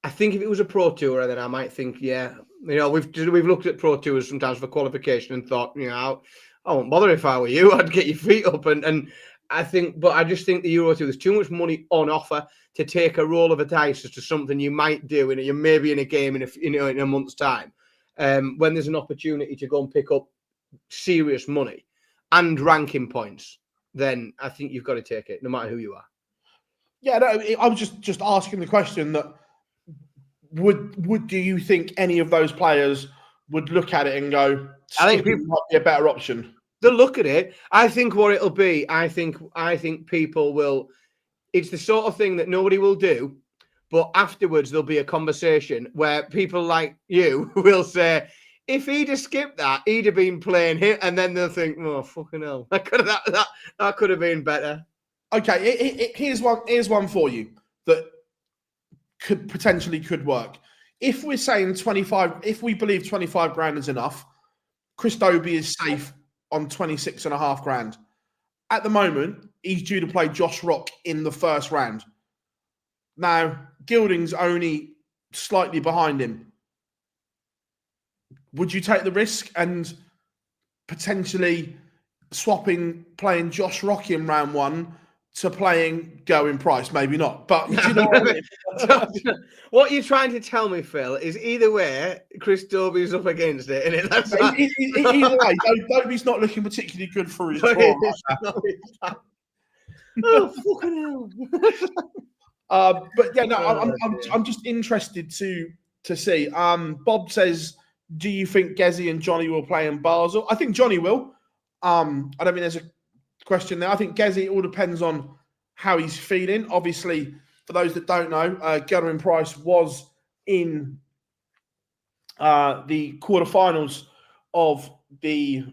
think if it was a Pro Tour, then I might think, we've looked at Pro Tours sometimes for qualification and thought, I won't bother if I were you. I'd get your feet up. And I just think the Euro Tour, there's too much money on offer to take a roll of a dice as to something you might do maybe in a game in a month's time, when there's an opportunity to go and pick up serious money and ranking points. Then I think you've got to take it, no matter who you are. Yeah, no, I was just asking the question that do you think any of those players would look at it and go, I think it might be a better option? They'll look at it. I think what it'll be, I think people will. It's the sort of thing that nobody will do, but afterwards there'll be a conversation where people like you will say, if he'd have skipped that, he'd have been playing here, and then they'll think, oh fucking hell, that could have been better. Okay, here's one for you that could work. If we're saying 25, if we believe 25 grand is enough, Chris Dobie is safe on 26.5 grand. At the moment, he's due to play Josh Rock in the first round. Now, Gilding's only slightly behind him. Would you take the risk and potentially playing Josh Rock in round one to playing Gerwyn Price? Maybe not, but you know what I mean? What you're trying to tell me, Phil, is either way, Chris Dobie's up against it. And either way, Dobie's not looking particularly good for his form. Oh, fucking hell. But yeah, no, I'm just interested to see. Bob says, do you think Gezzy and Johnny will play in Basel? I think Johnny will. I don't think there's a question there. I think Gezzy, it all depends on how he's feeling. Obviously, for those that don't know, Gerwyn Price was in the quarterfinals of the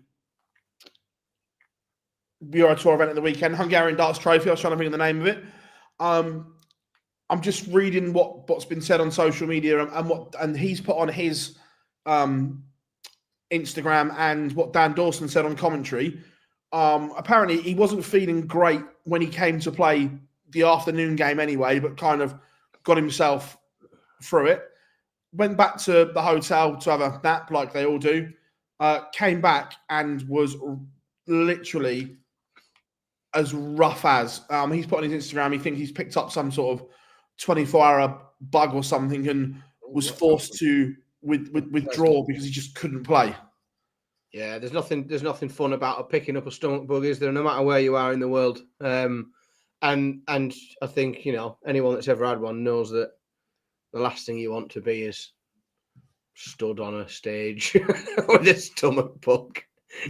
Euro Tour event at the weekend, Hungarian Darts Trophy. I was trying to think of the name of it. I'm just reading what's been said on social media and he's put on his Instagram and what Dan Dawson said on commentary. Apparently, he wasn't feeling great when he came to play the afternoon game anyway, but kind of got himself through it. Went back to the hotel to have a nap like they all do. Came back and was literally as rough as. He's put on his Instagram, he thinks he's picked up some sort of 24-hour bug or something and was forced to withdraw because he just couldn't play. Yeah, there's nothing fun about picking up a stomach bug, is there? No matter where you are in the world. And I think, anyone that's ever had one knows that the last thing you want to be is stood on a stage with a stomach bug.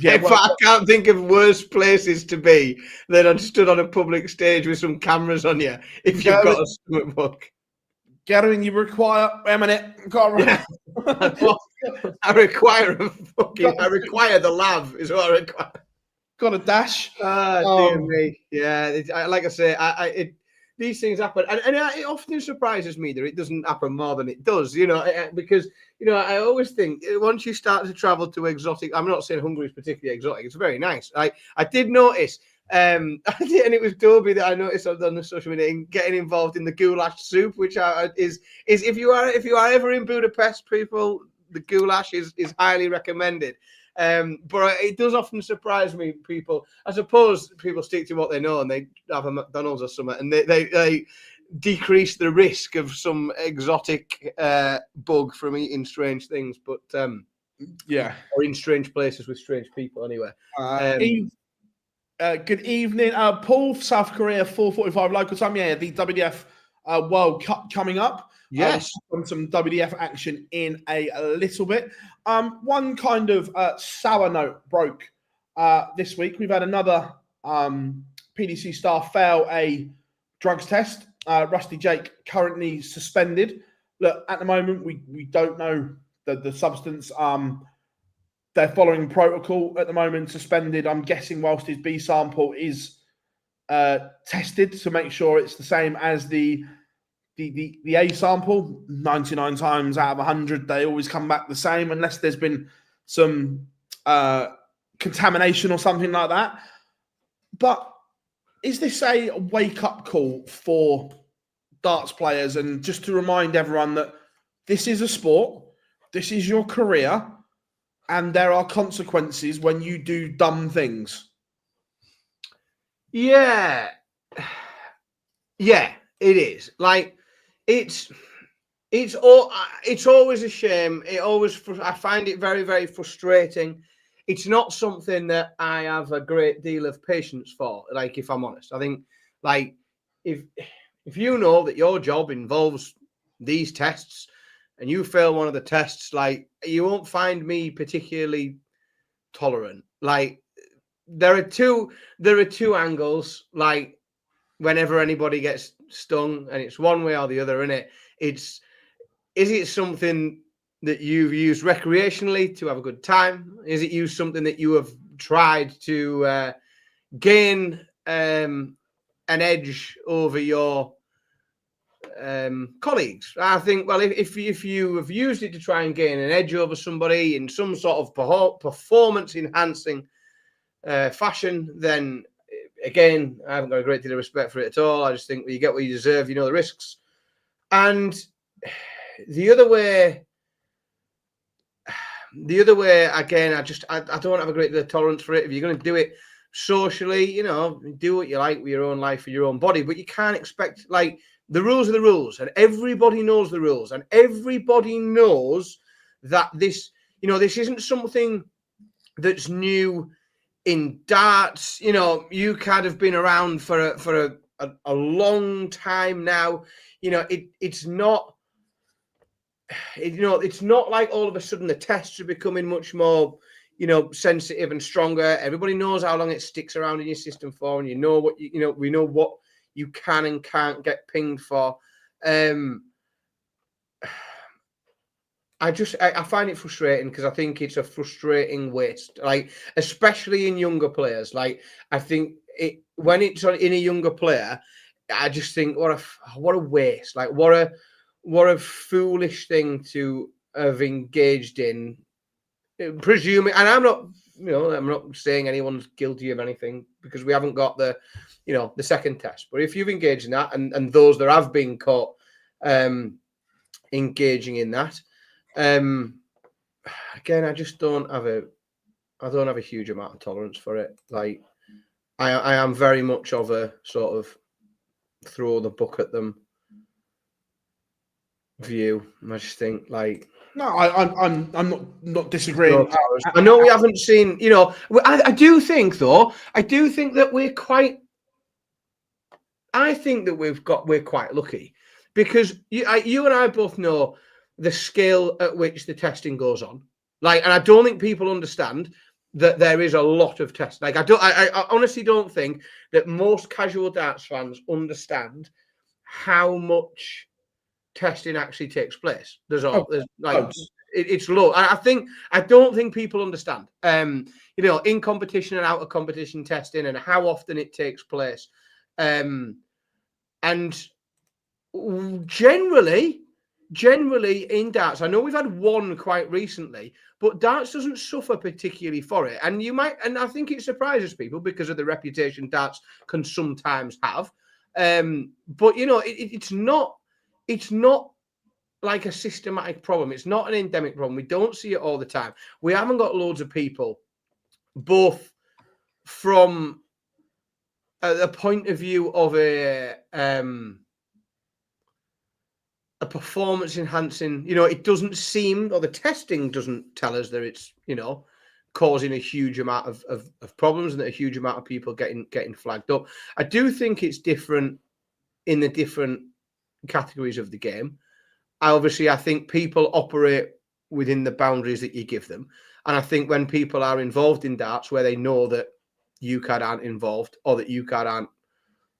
Yeah, I can't think of worse places to be than I'm stood on a public stage with some cameras on you if you've got a stomach bug. Gerwyn, you require a minute. I require the lav is what I require. Got a dash. Dear me. Yeah, like I say, these things happen, and it often surprises me that it doesn't happen more than it does. Because I always think once you start to travel to exotic, I'm not saying Hungary is particularly exotic. It's very nice. I did notice. And it was Dobie that I noticed on the social media getting involved in the goulash soup, which is if you are ever in Budapest, people, the goulash is highly recommended. But it does often surprise me. I suppose people stick to what they know and they have a McDonald's or something, and they decrease the risk of some exotic bug from eating strange things. But or in strange places with strange people. Anyway. Good evening, Paul. South Korea, 4:45 local time. Yeah, the WDF World Cup coming up. Yes. Some WDF action in a little bit. One kind of sour note broke this week. We've had another PDC staff fail a drugs test. Rusty Jake currently suspended. Look, at the moment, we don't know the substance. They're following protocol at the moment, suspended. I'm guessing whilst his B sample is tested to make sure it's the same as the A sample. 99 times out of 100, they always come back the same unless there's been some contamination or something like that. But is this a wake-up call for darts players? And just to remind everyone that this is a sport, this is your career, and there are consequences when you do dumb things. Yeah. Yeah, it is. Like, it's always a shame. I find it very, very frustrating. It's not something that I have a great deal of patience for. Like, if I'm honest, I think, like, if you know that your job involves these tests and you fail one of the tests, like, you won't find me particularly tolerant. Like, there are two angles. Like, whenever anybody gets stung, and it's one way or the other, innit? Is it something that you've used recreationally to have a good time? Is it used something that you have tried to gain an edge over your colleagues? I think, well, if you have used it to try and gain an edge over somebody in some sort of performance enhancing fashion, then again, I haven't got a great deal of respect for it at all. I just think you get what you deserve, you know the risks. And the other way, again, I don't have a great deal of tolerance for it. If you're going to do it socially, you know, do what you like with your own life, for your own body, but you can't expect, like, the rules are the rules, and everybody knows the rules, and everybody knows that this, you know, this isn't something that's new in darts. You know, you kind of been around for a long time now. You know, it's not, you know, it's not like all of a sudden the tests are becoming much more, you know, sensitive and stronger. Everybody knows how long it sticks around in your system for, and you know what you know. We know what you can and can't get pinged for. I find it frustrating because I think it's a frustrating waste, like, especially in younger players. Like, I think when it's in a younger player, I just think what a waste, like what a foolish thing to have engaged in, presuming. And I'm not saying anyone's guilty of anything because we haven't got the second test. But if you've engaged in that, and those that have been caught engaging in that, again, I just don't have a huge amount of tolerance for it. Like, I am very much of a sort of throw the book at them view. I just think, like, no, I'm not disagreeing. I know we haven't seen, you know, I do think though, I think that we're quite lucky because you and I both know the scale at which the testing goes on. Like, and I don't think people understand that there is a lot of testing. Like, I honestly don't think that most casual darts fans understand how much testing actually takes place. It's low. I don't think people understand, you know, in competition and out of competition testing and how often it takes place. And generally in darts, I know we've had one quite recently, but darts doesn't suffer particularly for it. And I think it surprises people because of the reputation darts can sometimes have. But you know, it's not like a systematic problem. It's not an endemic problem. We don't see it all the time. We haven't got loads of people, both from a point of view of a performance enhancing, you know, it doesn't seem, or the testing doesn't tell us that it's, you know, causing a huge amount of problems and a huge amount of people getting flagged up. I do think it's different in the different categories of the game. I think people operate within the boundaries that you give them. And I think when people are involved in darts where they know that UCAD aren't involved or that UCAD aren't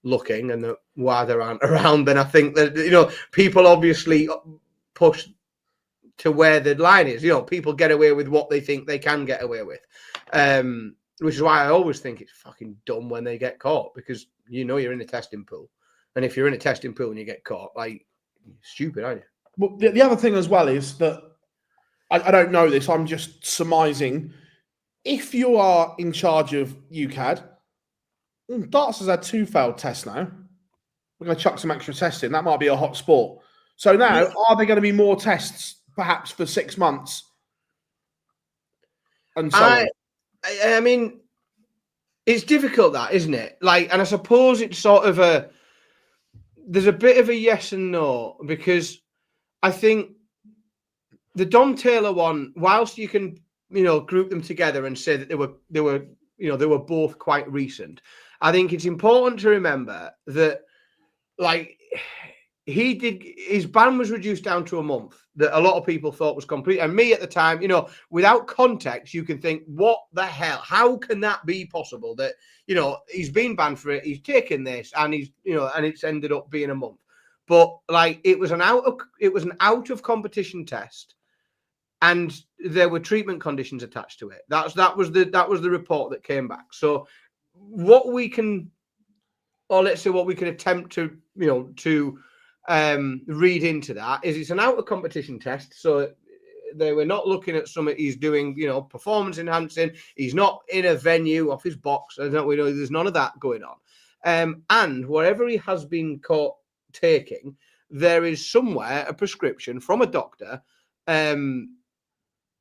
looking and that WADA aren't around, then I think that, you know, people obviously push to where the line is. You know, people get away with what they think they can get away with, which is why I always think it's fucking dumb when they get caught, because you know you're in a testing pool. And if you're in a testing pool and you get caught, like, you're stupid, aren't you? Well, the other thing as well is that I don't know this. I'm just surmising. If you are in charge of UCAD, Darts has had 2 failed tests now. We're going to chuck some extra tests in. That might be a hot sport. So now, are there going to be more tests, perhaps for 6 months? And so on? I mean, it's difficult, that, isn't it? Like, and I suppose it's sort of there's a bit of a yes and no, because I think the Dom Taylor one, whilst you can, you know, group them together and say that they were both quite recent, I think it's important to remember that, like, his ban was reduced down to a month, that a lot of people thought was complete. And me at the time, you know, without context, you can think, what the hell? How can that be possible? That, you know, he's been banned for it, he's taken this, and he's, you know, and it's ended up being a month. But like, it was an out of competition test, and there were treatment conditions attached to it. That was the report that came back. So what we can, or let's say what we can attempt to, you know, to read into that is it's an out of competition test. So they were not looking at something he's doing, you know, performance enhancing. He's not in a venue off his box. We know there's none of that going on. And wherever he has been caught taking, there is somewhere a prescription from a doctor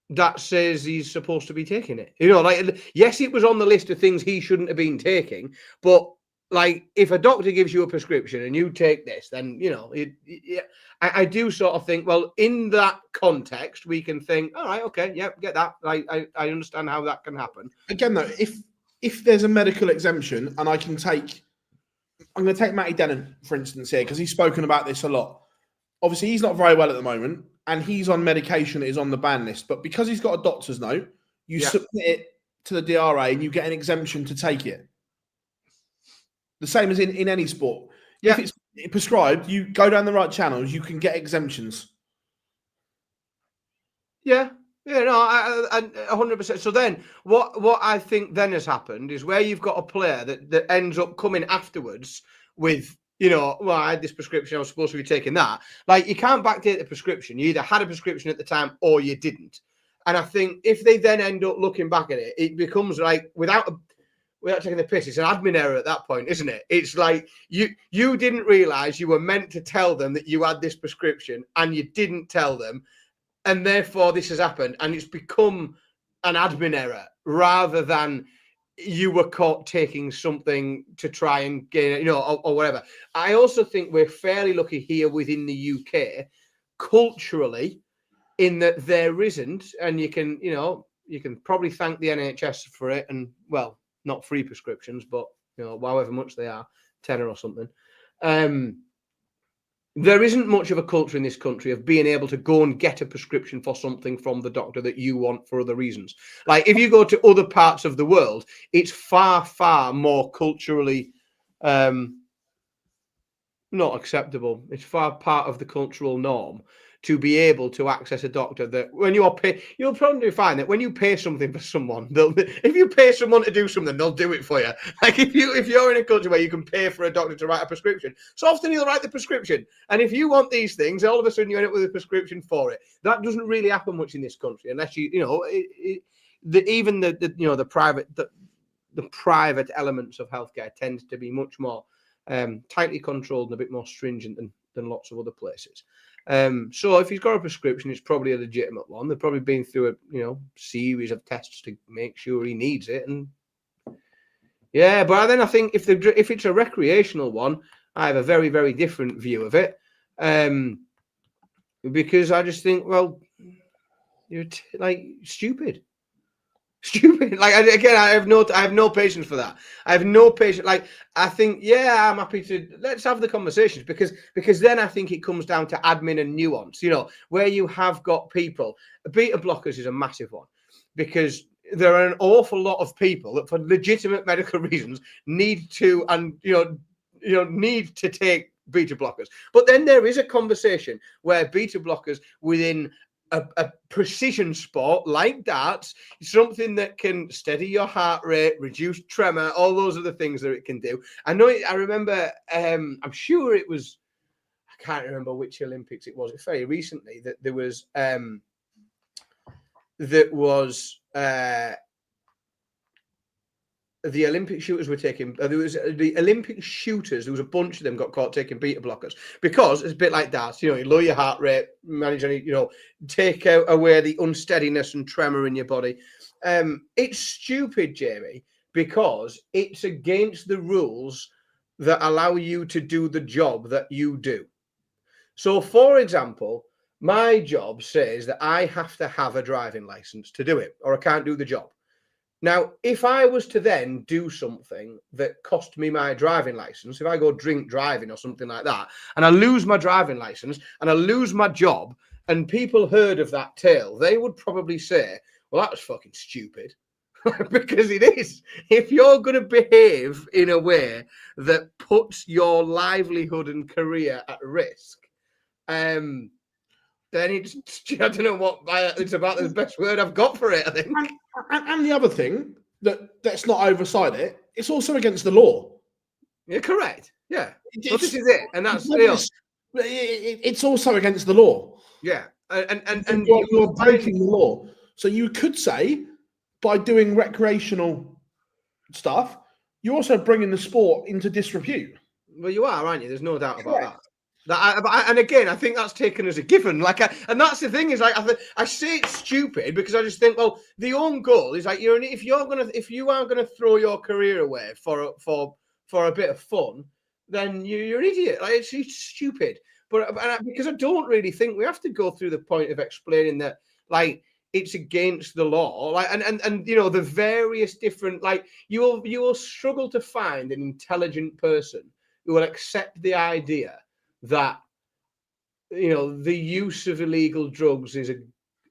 that says he's supposed to be taking it. You know, like, yes, it was on the list of things he shouldn't have been taking, but like, if a doctor gives you a prescription and you take this, then, you know, I do sort of think, well, in that context, we can think, all right, okay, yeah, get that. I understand how that can happen. Again, though, if there's a medical exemption, and I'm going to take Matty Denon, for instance, here, because he's spoken about this a lot. Obviously, he's not very well at the moment, and he's on medication that is on the ban list. But because he's got a doctor's note, you submit it to the DRA and you get an exemption to take it. The same as in any sport. Yeah. If it's prescribed, you go down the right channels, you can get exemptions. Yeah. Yeah, no, I 100%. So then what I think then has happened is where you've got a player that ends up coming afterwards with, you know, well, I had this prescription, I was supposed to be taking that. Like, you can't backdate the prescription. You either had a prescription at the time or you didn't. And I think if they then end up looking back at it, it becomes like, without taking the piss, it's an admin error at that point, isn't it? It's like you didn't realize you were meant to tell them that you had this prescription and you didn't tell them, and therefore this has happened, and it's become an admin error rather than you were caught taking something to try and gain it, you know, or whatever. I also think we're fairly lucky here within the UK culturally, in that there isn't, and you can probably thank the NHS for it, and, well, not free prescriptions, but, you know, however much they are, tenner or something. There isn't much of a culture in this country of being able to go and get a prescription for something from the doctor that you want for other reasons. Like, if you go to other parts of the world, it's far, far more culturally not acceptable. It's far part of the cultural norm to be able to access a doctor that when you'll probably find that when you pay something for someone, if you pay someone to do something, they'll do it for you. Like, if you're in a country where you can pay for a doctor to write a prescription, so often he'll write the prescription. And if you want these things, all of a sudden you end up with a prescription for it. That doesn't really happen much in this country, unless the private elements of healthcare tends to be much more tightly controlled and a bit more stringent than lots of other places. So if he's got a prescription, it's probably a legitimate one. They've probably been through a series of tests to make sure he needs it. And yeah, but then I think if it's a recreational one, I have a very, very different view of it. Because I just think, well, you're like stupid. Stupid. Like again, I have no patience for that. I have no patience. Like I think, yeah, I'm happy to let's have the conversations because then I think it comes down to admin and nuance. You know, where you have got people. Beta blockers is a massive one because there are an awful lot of people that, for legitimate medical reasons, need to need to take beta blockers. But then there is a conversation where beta blockers within a precision sport like darts, something that can steady your heart rate, reduce tremor, all those are the things that it can do. I remember, I'm sure it was, I can't remember which Olympics it was, it's very recently, that there was, the Olympic shooters were taking, there was the Olympic shooters, there was a bunch of them got caught taking beta blockers because it's a bit like darts, you lower your heart rate, manage any, take away the unsteadiness and tremor in your body. It's stupid, Jamie, because it's against the rules that allow you to do the job that you do. So, for example, my job says that I have to have a driving license to do it, or I can't do the job. Now, if I was to then do something that cost me my driving license, if I go drink driving or something like that, and I lose my driving license and I lose my job, and people heard of that tale, they would probably say, well, that was fucking stupid. Because it is. If you're going to behave in a way that puts your livelihood and career at risk, then it's, I don't know what, it's about the best word I've got for it, I think. And the other thing, let's not oversight it, it's also against the law. Yeah, correct. Yeah. Well, this is it. And that's it's also against the law. Yeah. And you're breaking the law. So you could say, by doing recreational stuff, you're also bringing the sport into disrepute. Well, you are, aren't you? There's no doubt about that. And again, I think that's taken as a given. And that's the thing is, I say it's stupid because I just think, well, the own goal is like if you are gonna throw your career away for a bit of fun, then you're an idiot. Like it's stupid. But because I don't really think we have to go through the point of explaining that, like, it's against the law, like, and the various different, like, you will struggle to find an intelligent person who will accept the idea that the use of illegal drugs is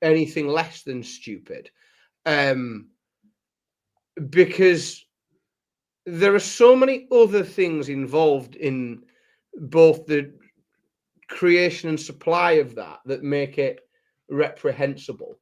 anything less than stupid, because there are so many other things involved in both the creation and supply of that make it reprehensible.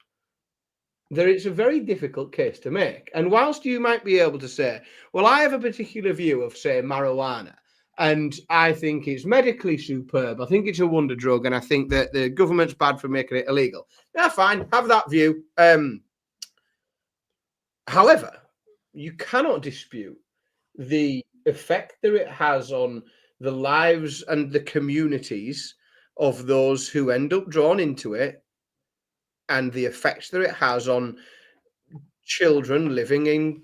It's a very difficult case to make. And whilst you might be able to say, well, I have a particular view of, say, marijuana, and I think it's medically superb. I think it's a wonder drug, and I think that the government's bad for making it illegal. Yeah, fine, have that view. However, you cannot dispute the effect that it has on the lives and the communities of those who end up drawn into it, and the effects that it has on children living in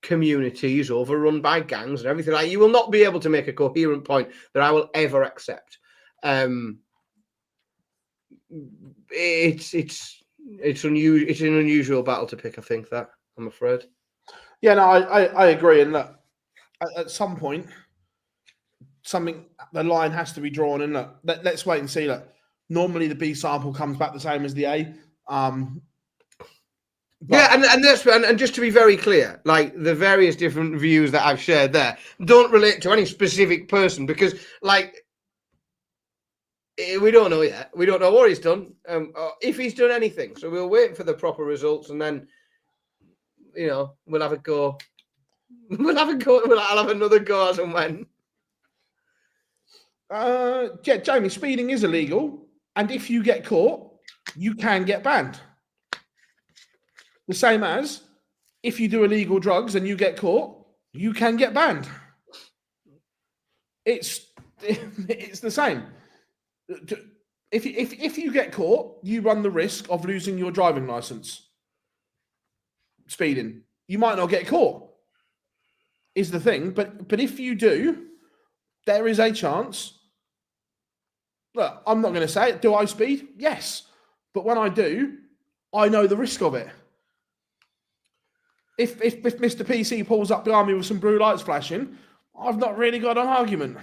communities overrun by gangs and everything. Like, you will not be able to make a coherent point that I will ever accept. It's unusual. It's an unusual battle to pick, I think, that, I'm afraid. Yeah, no, I agree. And look, at some point, the line has to be drawn. And look, let's wait and see. Look, normally the B sample comes back the same as the A. And just to be very clear, like, the various different views that I've shared there don't relate to any specific person, because, like, we don't know yet. We don't know what he's done, if he's done anything. So we'll wait for the proper results, and then, we'll have a go. I'll have another go as and when. Yeah, Jamie, speeding is illegal, and if you get caught, you can get banned. The same as if you do illegal drugs and you get caught, you can get banned. It's the same. If you get caught, you run the risk of losing your driving license. Speeding, you might not get caught, is the thing. But if you do, there is a chance. Look, I'm not going to say it. Do I speed? Yes, but when I do, I know the risk of it. if Mr. PC pulls up behind me with some blue lights flashing, I've not really got an argument.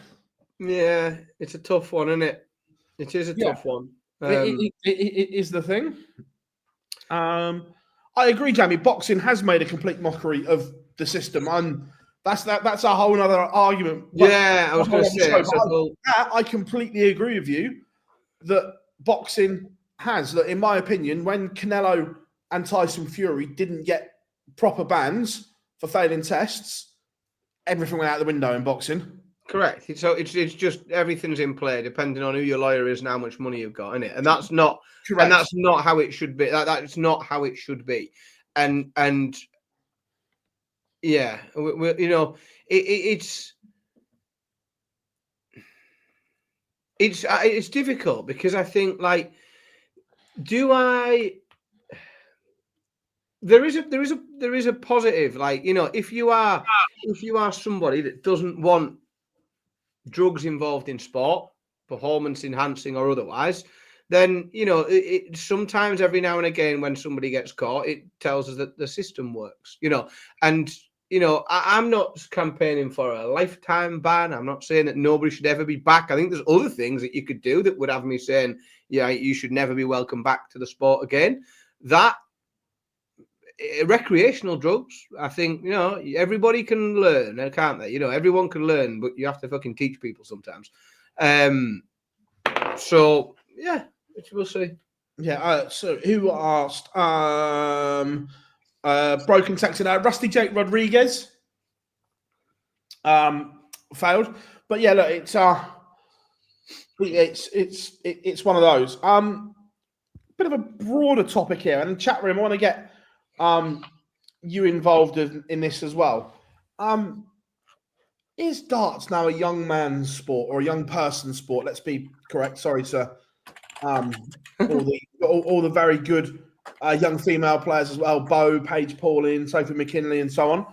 Yeah, it's a tough one, isn't it? It is a tough one. It is the thing. I agree, Jamie. Boxing has made a complete mockery of the system, and that's a whole other argument. But yeah, I was going to say. I completely agree with you that boxing has. That, in my opinion, when Canelo and Tyson Fury didn't get proper bans for failing tests, everything went out the window in boxing. Correct. So it's just everything's in play depending on who your lawyer is and how much money you've got in it, and that's not correct. And that's not how it should be. That's not how it should be. And yeah, it's difficult because I think like, there is a positive, like, if you are somebody that doesn't want drugs involved in sport, performance enhancing or otherwise, then it sometimes every now and again when somebody gets caught, it tells us that the system works, and I'm not campaigning for a lifetime ban. I'm not saying that nobody should ever be back. I think there's other things that you could do that would have me saying, yeah, you should never be welcome back to the sport again. That recreational drugs, I think, everybody can learn, can't they? Everyone can learn, but you have to fucking teach people sometimes. So yeah, we'll see. Yeah. So who asked? Broken text in Rusty Jake Rodriguez. Failed, but yeah, look, it's one of those. Bit of a broader topic here, and in chat room, I want to get you involved in this as well. Is darts now a young man's sport or a young person's sport? Let's be correct. Sorry, sir. All the very good young female players as well, Bo, Paige Pauline, Sophie McKinley, and so on.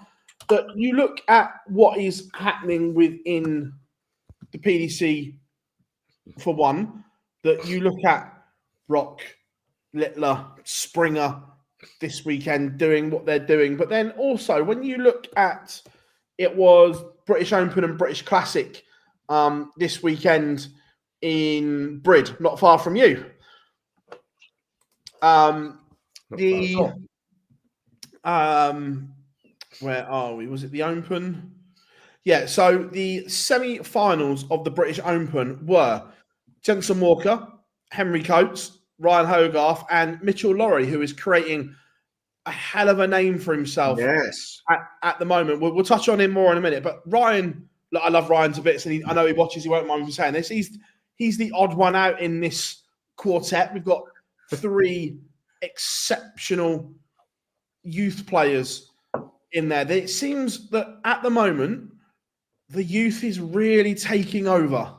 But you look at what is happening within the PDC, for one, that you look at Brock, Littler, Springer this weekend doing what they're doing. But then also, when you look at, it was British Open and British Classic this weekend in Brid, not far from you. Where are we? Was it the Open? Yeah, so the semi-finals of the British Open were Jenson Walker, Henry Coates, Ryan Hogarth, and Mitchell Lawrie, who is creating a hell of a name for himself at the moment. We'll touch on him more in a minute. But Ryan, look, I love Ryan to bits, and I know he watches, he won't mind me saying this. He's the odd one out in this quartet. We've got 3 exceptional youth players in there. It seems that at the moment, the youth is really taking over.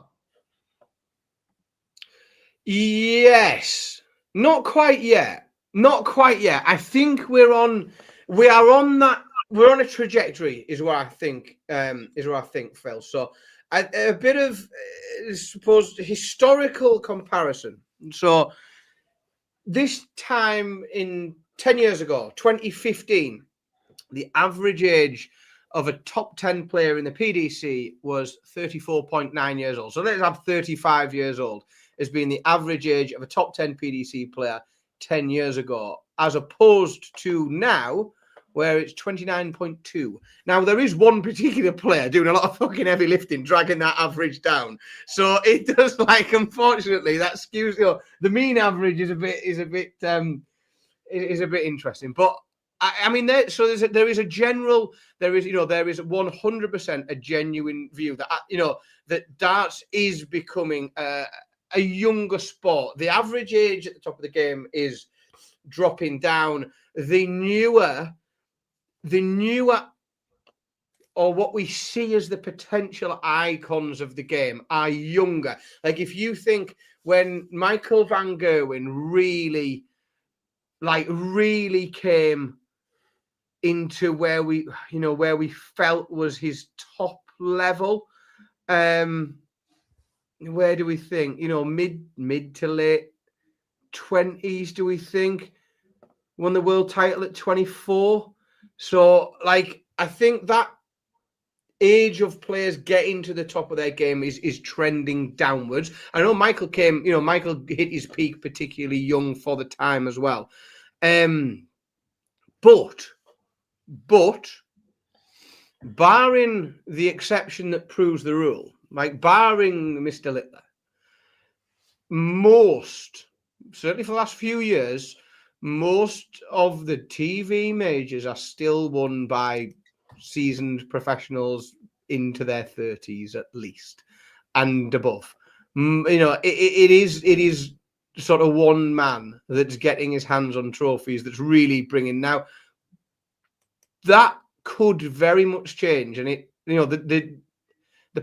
Yes. Not quite yet. I think we're on a trajectory, is what I think, Phil. So a bit of supposed historical comparison. So this time in 10 years ago, 2015, the average age of a top 10 player in the PDC was 34.9 years old. So let's have 35 years old as being the average age of a top 10 PDC player 10 years ago, as opposed to now, where it's 29.2. Now, there is one particular player doing a lot of fucking heavy lifting, dragging that average down. So it does, like, unfortunately, that skews, the mean average is a bit interesting. But I mean, there is 100% a genuine view that, that darts is becoming a younger sport. The average age at the top of the game is dropping down. The newer, or what we see as the potential icons of the game are younger. Like, if you think when Michael van Gerwen really came into where we felt was his top level, where do we think? Mid to late 20s, do we think? Won the world title at 24. So, like, I think that age of players getting to the top of their game is trending downwards. I know Michael hit his peak particularly young for the time as well. But barring the exception that proves the rule, like barring Mr. Littler, certainly for the last few years, most of the TV majors are still won by seasoned professionals into their 30s at least and above. It is sort of one man that's getting his hands on trophies that's really bringing. Now that could very much change, and the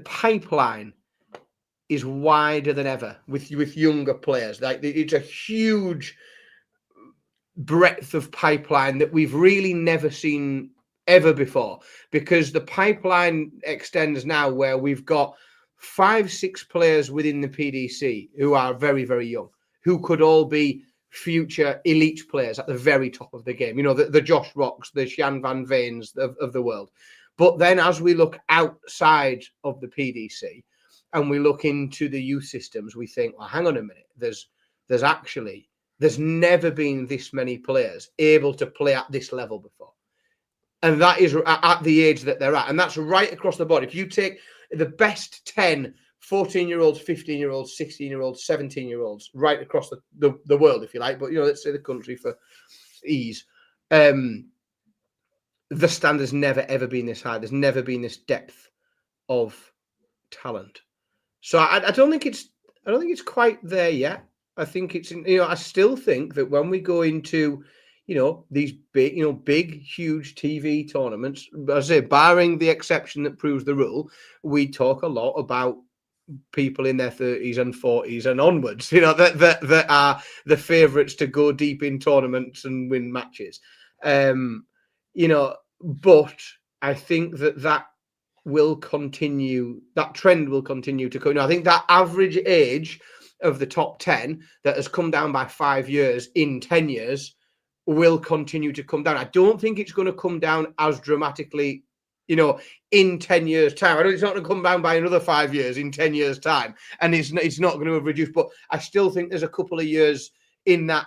pipeline is wider than ever with younger players. Like, it's a huge breadth of pipeline that we've really never seen ever before, because the pipeline extends now where we've got 5-6 players within the PDC who are very, very young, who could all be future elite players at the very top of the game. The Josh Rocks, the Sjan van Veens of the world. But then as we look outside of the PDC and we look into the youth systems, we think, well, hang on a minute, there's never been this many players able to play at this level before. And that is at the age that they're at. And that's right across the board. If you take the best 10 14-year-olds, 15-year-olds, 16-year-olds, 17-year-olds, right across the world, if you like, but, let's say the country for ease, the standard's never, ever been this high. There's never been this depth of talent. So I don't think it's quite there yet. I think it's, I still think that when we go into, these big, huge TV tournaments, as I say, barring the exception that proves the rule, we talk a lot about people in their 30s and 40s and onwards, that are the favourites to go deep in tournaments and win matches. But I think that will continue. That trend will continue to come. I think that average age of the top 10 that has come down by 5 years in 10 years will continue to come down. I don't think it's going to come down as dramatically, in 10 years' time. I know it's not going to come down by another 5 years in 10 years' time, and it's not going to have reduced. But I still think there's a couple of years in that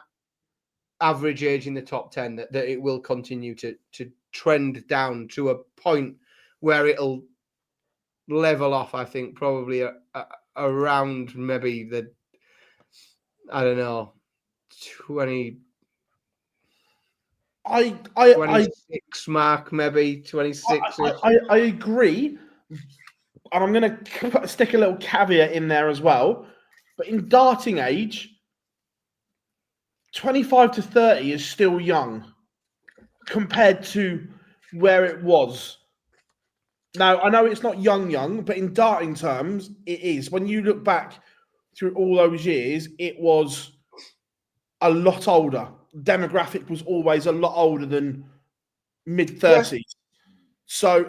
average age in the top 10 that it will continue to trend down to a point where it'll level off. I think probably around maybe the, I don't know, 20. I 26 mark, maybe 26. I agree, and I'm going to stick a little caveat in there as well. But in darting age, 25 to 30 is still young compared to where it was. Now, I know it's not young, but in darting terms, it is. When you look back through all those years, it was a lot older. Demographic was always a lot older than mid-30s. Yeah. So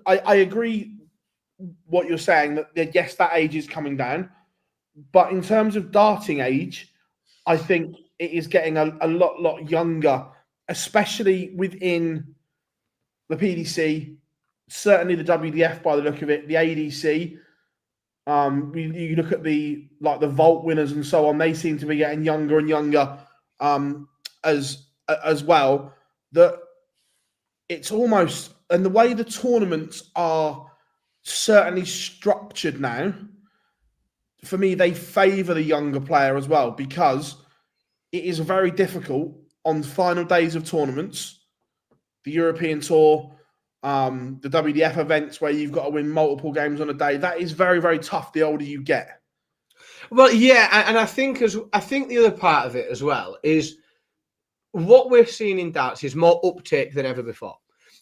I agree what you're saying, that yes, that age is coming down. But in terms of darting age, I think it is getting a lot younger, especially within the PDC, certainly the WDF by the look of it, the ADC. You look at the vault winners and so on, they seem to be getting younger and younger as well. That it's almost, and the way the tournaments are certainly structured now, for me, they favour the younger player as well, because it is very difficult on final days of tournaments, the European Tour, the WDF events where you've got to win multiple games on a day. That is very, very tough the older you get. Well, yeah, and I think the other part of it as well is what we're seeing in darts is more uptake than ever before.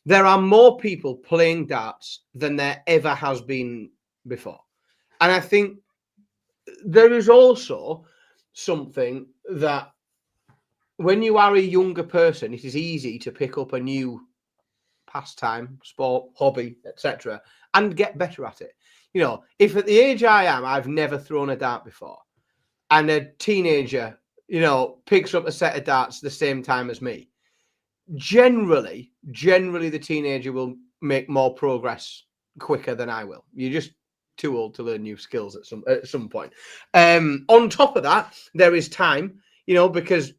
There are more people playing darts than there ever has been before. And I think there is also something that when you are a younger person, it is easy to pick up a new pastime, sport, hobby, etc., and get better at it. If at the age I am, I've never thrown a dart before, and a teenager, picks up a set of darts the same time as me, generally, the teenager will make more progress quicker than I will. You're just too old to learn new skills at some point. On top of that, there is time, because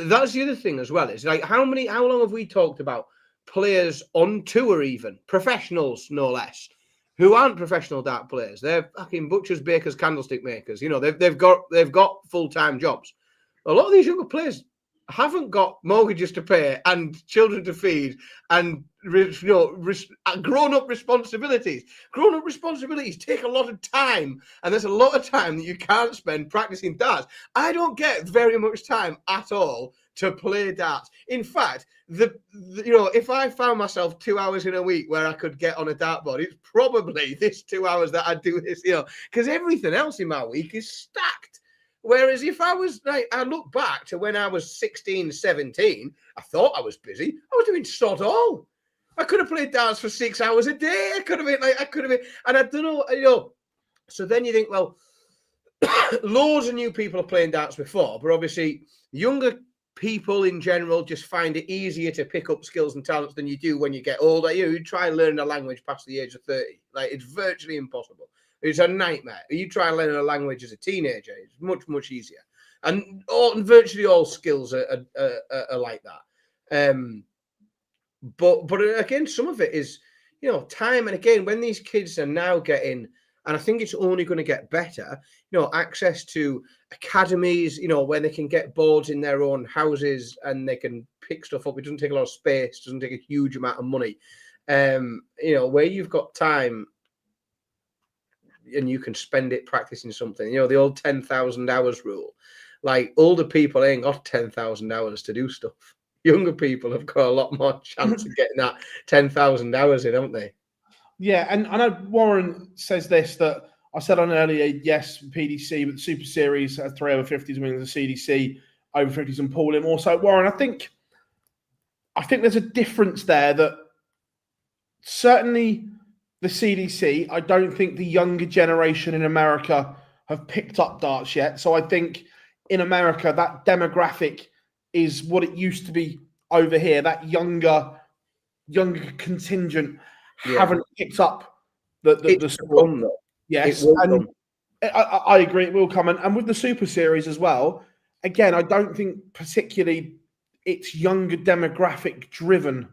that's the other thing as well. It's like how long have we talked about players on tour, even professionals, no less, who aren't professional dart players? They're fucking butchers, bakers, candlestick makers. They've got full-time jobs. A lot of these younger players haven't got mortgages to pay and children to feed and grown-up responsibilities. Grown-up responsibilities take a lot of time, and there's a lot of time that you can't spend practicing darts. I don't get very much time at all to play darts. In fact, if I found myself 2 hours in a week where I could get on a dartboard, it's probably this 2 hours that I do this, because everything else in my week is stacked. Whereas if I look back to when I was 16, 17, I thought I was busy. I was doing sod all. I could have played darts for 6 hours a day. I could have been, and I don't know, So then you think, well, loads of new people are playing darts before, but obviously younger people in general just find it easier to pick up skills and talents than you do when you get older. You try and learn a language past the age of 30. It's virtually impossible. It's a nightmare. You try and learn a language as a teenager, it's much, much easier. And virtually all skills are like that. But again, some of it is, time. And again, when these kids are now getting, and I think it's only going to get better, access to academies, where they can get boards in their own houses and they can pick stuff up. It doesn't take a lot of space, doesn't take a huge amount of money. Where you've got time and you can spend it practicing something, the old 10,000 hours rule. Like, older people ain't got 10,000 hours to do stuff. Younger people have got a lot more chance of getting that 10,000 hours in, haven't they? Yeah, and I know Warren says this, that I said on earlier, yes, PDC, but the Super Series has 3 over 50s wins, the CDC over 50s and pooling. Also, Warren, I think there's a difference there, that certainly the CDC, I don't think the younger generation in America have picked up darts yet. So I think in America, that demographic is what it used to be over here. That younger contingent haven't picked up the sport. Yes, and I agree, it will come. And with the Super Series as well, again, I don't think particularly it's younger demographic driven.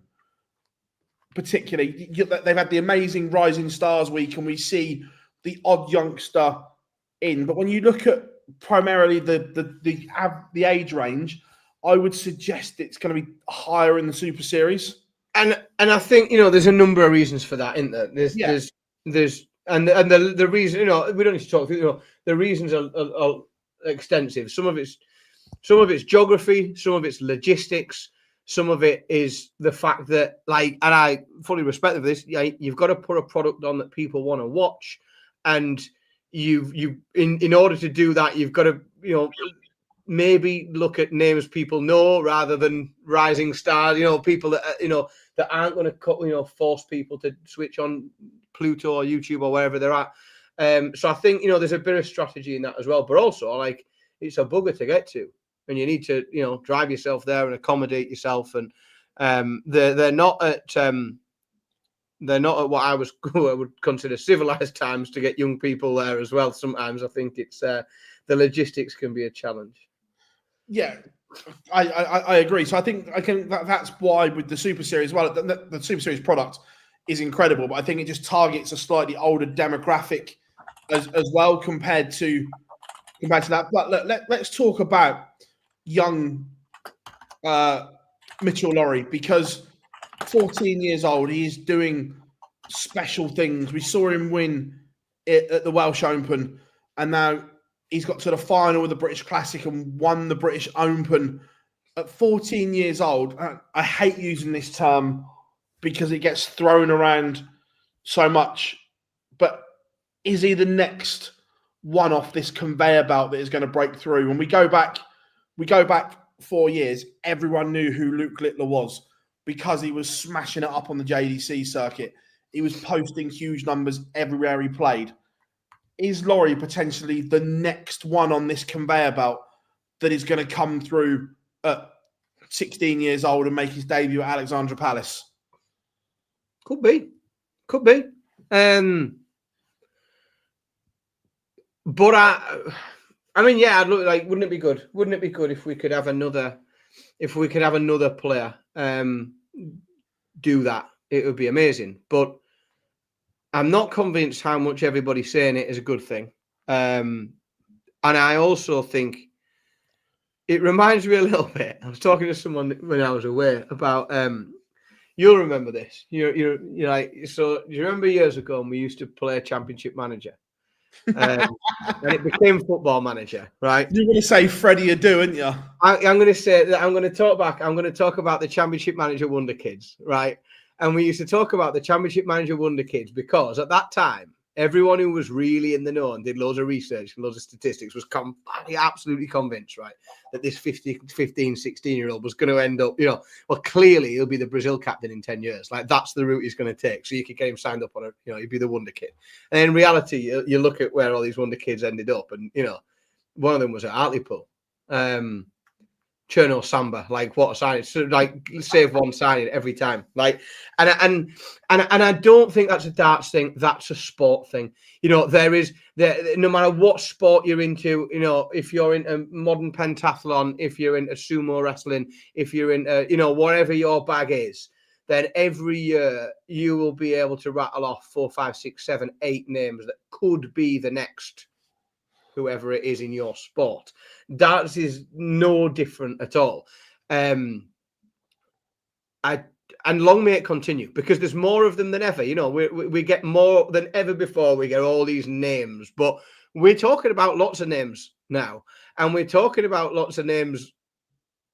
Particularly, they've had the amazing Rising Stars week, and we see the odd youngster in. But when you look at primarily the age range, I would suggest it's going to be higher in the Super Series. And I think there's a number of reasons for that, isn't there? There's the reason, we don't need to talk through. The reasons are extensive. Some of it's geography, some of it's logistics. Some of it is the fact that, and I fully respect this, you've got to put a product on that people want to watch. And in order to do that, you've got to, maybe look at names people know rather than rising stars, people that, that aren't going to, force people to switch on Pluto or YouTube or wherever they're at. So I think, there's a bit of strategy in that as well. But also, it's a bugger to get to. And you need to, drive yourself there and accommodate yourself. And they're not at what I would consider civilized times to get young people there as well. Sometimes I think it's the logistics can be a challenge. Yeah, I agree. So I think that's why with the Super Series, well, the Super Series product is incredible, but I think it just targets a slightly older demographic as well compared to that. But let's talk about young Mitchell Lawrie, because 14 years old, he is doing special things. We saw him win it at the Welsh Open, and now he's got to the final of the British Classic and won the British Open at 14 years old. I hate using this term because it gets thrown around so much, but is he the next one off this conveyor belt that is going to break through? When we go back 4 years, everyone knew who Luke Littler was because he was smashing it up on the JDC circuit. He was posting huge numbers everywhere he played. Is Lawrie potentially the next one on this conveyor belt that is going to come through at 16 years old and make his debut at Alexandra Palace? Could be. But I mean, yeah, I'd look like, wouldn't it be good? Wouldn't it be good if we could have another player do that? It would be amazing. But I'm not convinced how much everybody's saying it is a good thing. And I also think it reminds me a little bit. I was talking to someone when I was away about you'll remember this. You're like, so do you remember years ago when we used to play Championship Manager? And it became Football Manager, right? You're going to say Freddie Adu, aren't you? I'm going to say that I'm going to talk about the Championship Manager Wonder Kids, right? And we used to talk about the Championship Manager Wonder Kids because at that time, everyone who was really in the know and did loads of research and loads of statistics was absolutely convinced, right, that this 15, 16-year-old was going to end up, well, clearly he'll be the Brazil captain in 10 years. Like, that's the route he's going to take. So you could get him signed up on it, he'd be the Wonder Kid. And in reality, you look at where all these Wonder Kids ended up, and, one of them was at Hartlepool. Cherno Samba, like, what a signing! So, like, save one signing every time. Like, and I don't think that's a darts thing. That's a sport thing. There is no matter what sport you're into. If you're into modern pentathlon, if you're into sumo wrestling, if you're into whatever your bag is, then every year you will be able to rattle off 4, 5, 6, 7, 8 names that could be the next whoever it is in your sport. Darts is no different at all. And long may it continue, because there's more of them than ever. We get more than ever before. We get all these names, but we're talking about lots of names now, and we're talking about lots of names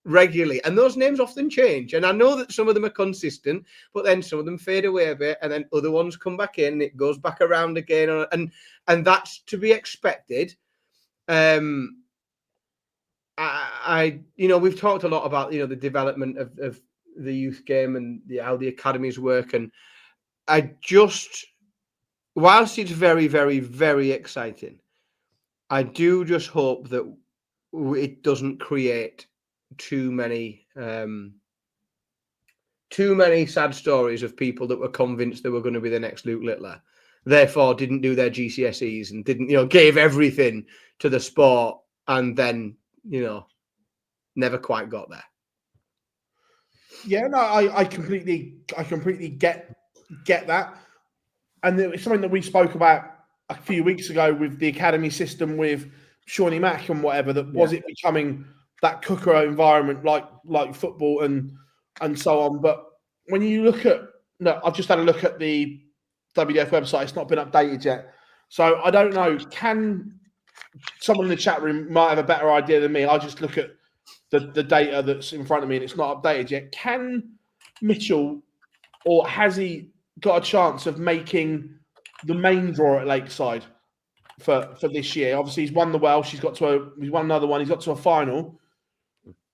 regularly, and those names often change. And I know that some of them are consistent, but then some of them fade away a bit, and then other ones come back in. And it goes back around again, and that's to be expected. We've talked a lot about the development of the youth game and how the academies work, and whilst it's very, very, very exciting, I do just hope that it doesn't create too many sad stories of people that were convinced they were going to be the next Luke Littler, therefore didn't do their GCSEs and didn't gave everything to the sport, and then never quite got there. Yeah, no, I completely get that, and it's something that we spoke about a few weeks ago with the academy system with Shawnee Mack and whatever. That was it becoming that cooker environment like football and so on. But when you look at, I've just had a look at the WDF website. It's not been updated yet, so I don't know. Can someone in the chat room might have a better idea than me? I'll just look at the data that's in front of me, and it's not updated yet. Can Mitchell, or has he got a chance of making the main draw at Lakeside for this year? Obviously, he's won the Welsh. He's won another one. He's got to a final.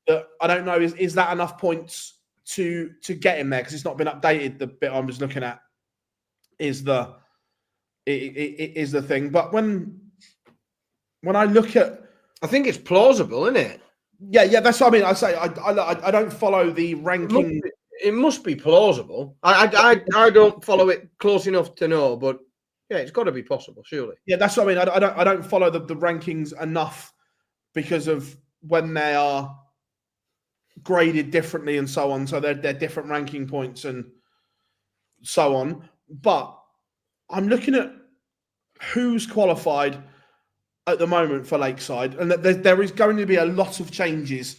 I don't know. Is that enough points to get him there? Because it's not been updated. The bit I'm just looking at is the thing. But when I look at, I think it's plausible, isn't it? Yeah, that's what I mean. I say I don't follow the ranking. It must be plausible. I don't follow it close enough to know, but yeah, it's got to be possible, surely. Yeah, that's what I mean. I don't follow the rankings enough because of when they are graded differently and so on. So they're different ranking points and so on. But I'm looking at who's qualified at the moment for Lakeside, and that there is going to be a lot of changes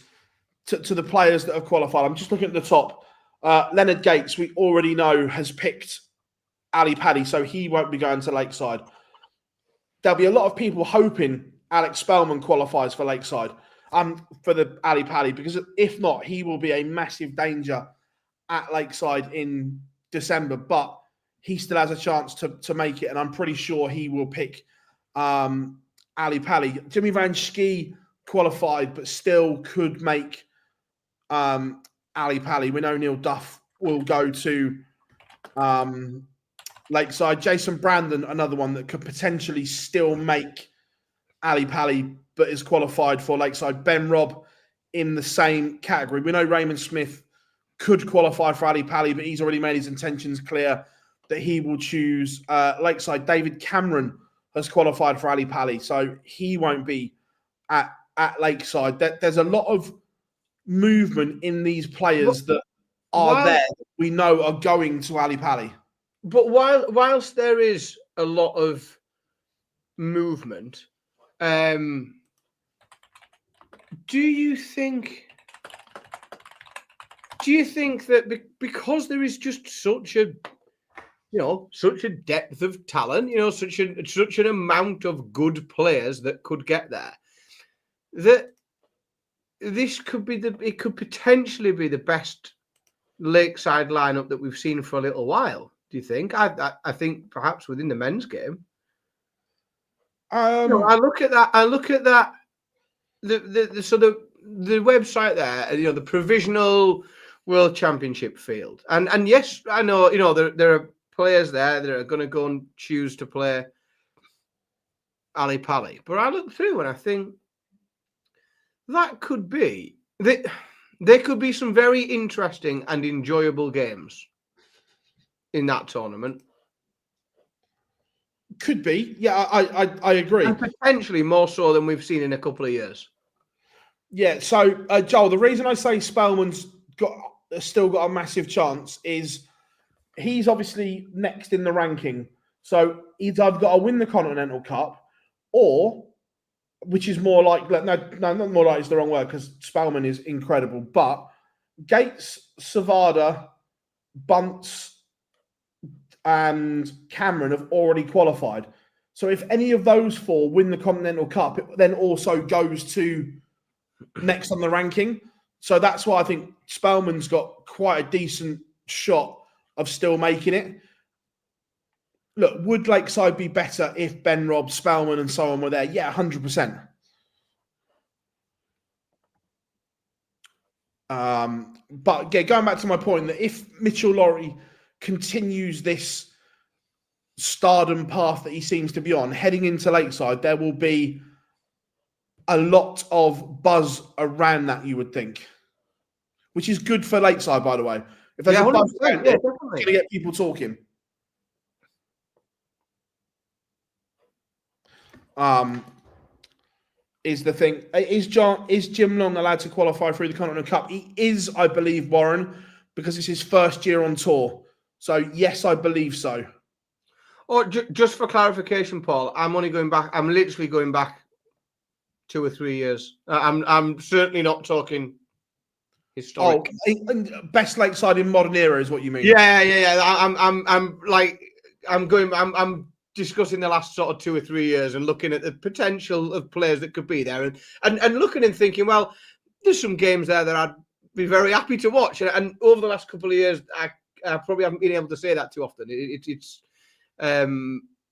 to the players that have qualified. I'm just looking at the top. Leonard Gates, we already know, has picked Ali Paddy, so he won't be going to Lakeside. There'll be a lot of people hoping Alex Spellman qualifies for Lakeside, for the Ali Paddy, because if not, he will be a massive danger at Lakeside in December. But he still has a chance to make it, and I'm pretty sure he will pick Ali Paddy. Jimmy Van Schie qualified, but still could make Ali Paddy. We know Neil Duff will go to Lakeside. Jason Brandon, another one that could potentially still make Ali Paddy, but is qualified for Lakeside. Ben Robb in the same category. We know Raymond Smith could qualify for Ali Pali, but he's already made his intentions clear that he will choose Lakeside. David Cameron has qualified for Ali Pali, so he won't be at Lakeside. There's a lot of movement in these players that are there that we know are going to Ali Pali. But whilst there is a lot of movement, do you think that because there is just such a depth of talent, such an amount of good players that could get there, that this could be it could potentially be the best Lakeside lineup that we've seen for a little while? Do you think? I think perhaps within the men's game. I look at that. The website there, the provisional World Championship field, and yes, I know, there are players there that are going to go and choose to play Ali Pali, but I look through and I think that could be there could be some very interesting and enjoyable games in that tournament. Could be, yeah, I agree. And potentially more so than we've seen in a couple of years. Yeah, so Joel, the reason I say Spellman's still got a massive chance is he's obviously next in the ranking. So he's either got to win the Continental Cup, or, which is more like, no, not more like, it's the wrong word because Spellman is incredible, but Gates, Savada, Bunce, and Cameron have already qualified. So if any of those four win the Continental Cup, it then also goes to next on the ranking. So that's why I think Spellman's got quite a decent shot of still making it. Look, would Lakeside be better if Ben Robb, Spellman, and so on were there? Yeah, 100%. But yeah, going back to my point, that if Mitchell Laurie continues this stardom path that he seems to be on, heading into Lakeside, there will be a lot of buzz around that, you would think, which is good for Lakeside, by the way. If there's a buzz around it, it's going to get people talking. Is the thing. Is Jim Long allowed to qualify through the Continental Cup? He is, I believe, Warren, because it's his first year on tour. So, yes, I believe so. Or just for clarification, Paul, I'm literally going back 2 or 3 years. I'm certainly not talking historic. Oh, best Lakeside in modern era is what you mean? Yeah. I'm discussing the last sort of 2 or 3 years and looking at the potential of players that could be there, and looking and thinking, well, there's some games there that I'd be very happy to watch. And over the last couple of years, I probably haven't been able to say that too often.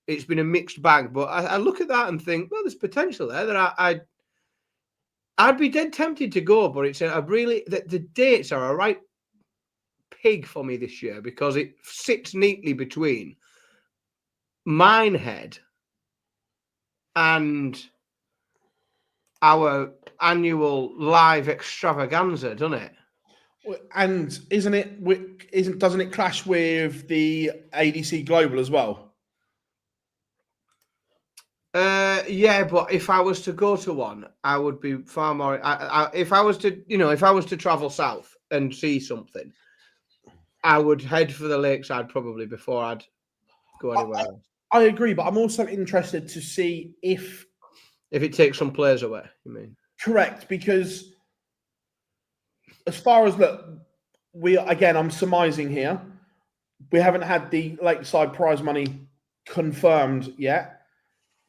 It's been a mixed bag, but I look at that and think, well, there's potential there that I'd be dead tempted to go, but the dates are a right pig for me this year because it sits neatly between Minehead and our annual live extravaganza, doesn't it? And doesn't it clash with the ADC Global as well? Yeah, but if I was to go to one, I would be far more. If I was to travel south and see something, I would head for the Lakeside probably before I'd go anywhere else. I agree, but I'm also interested to see if it takes some players away. You mean? Correct, because as far as I'm surmising here, we haven't had the Lakeside prize money confirmed yet.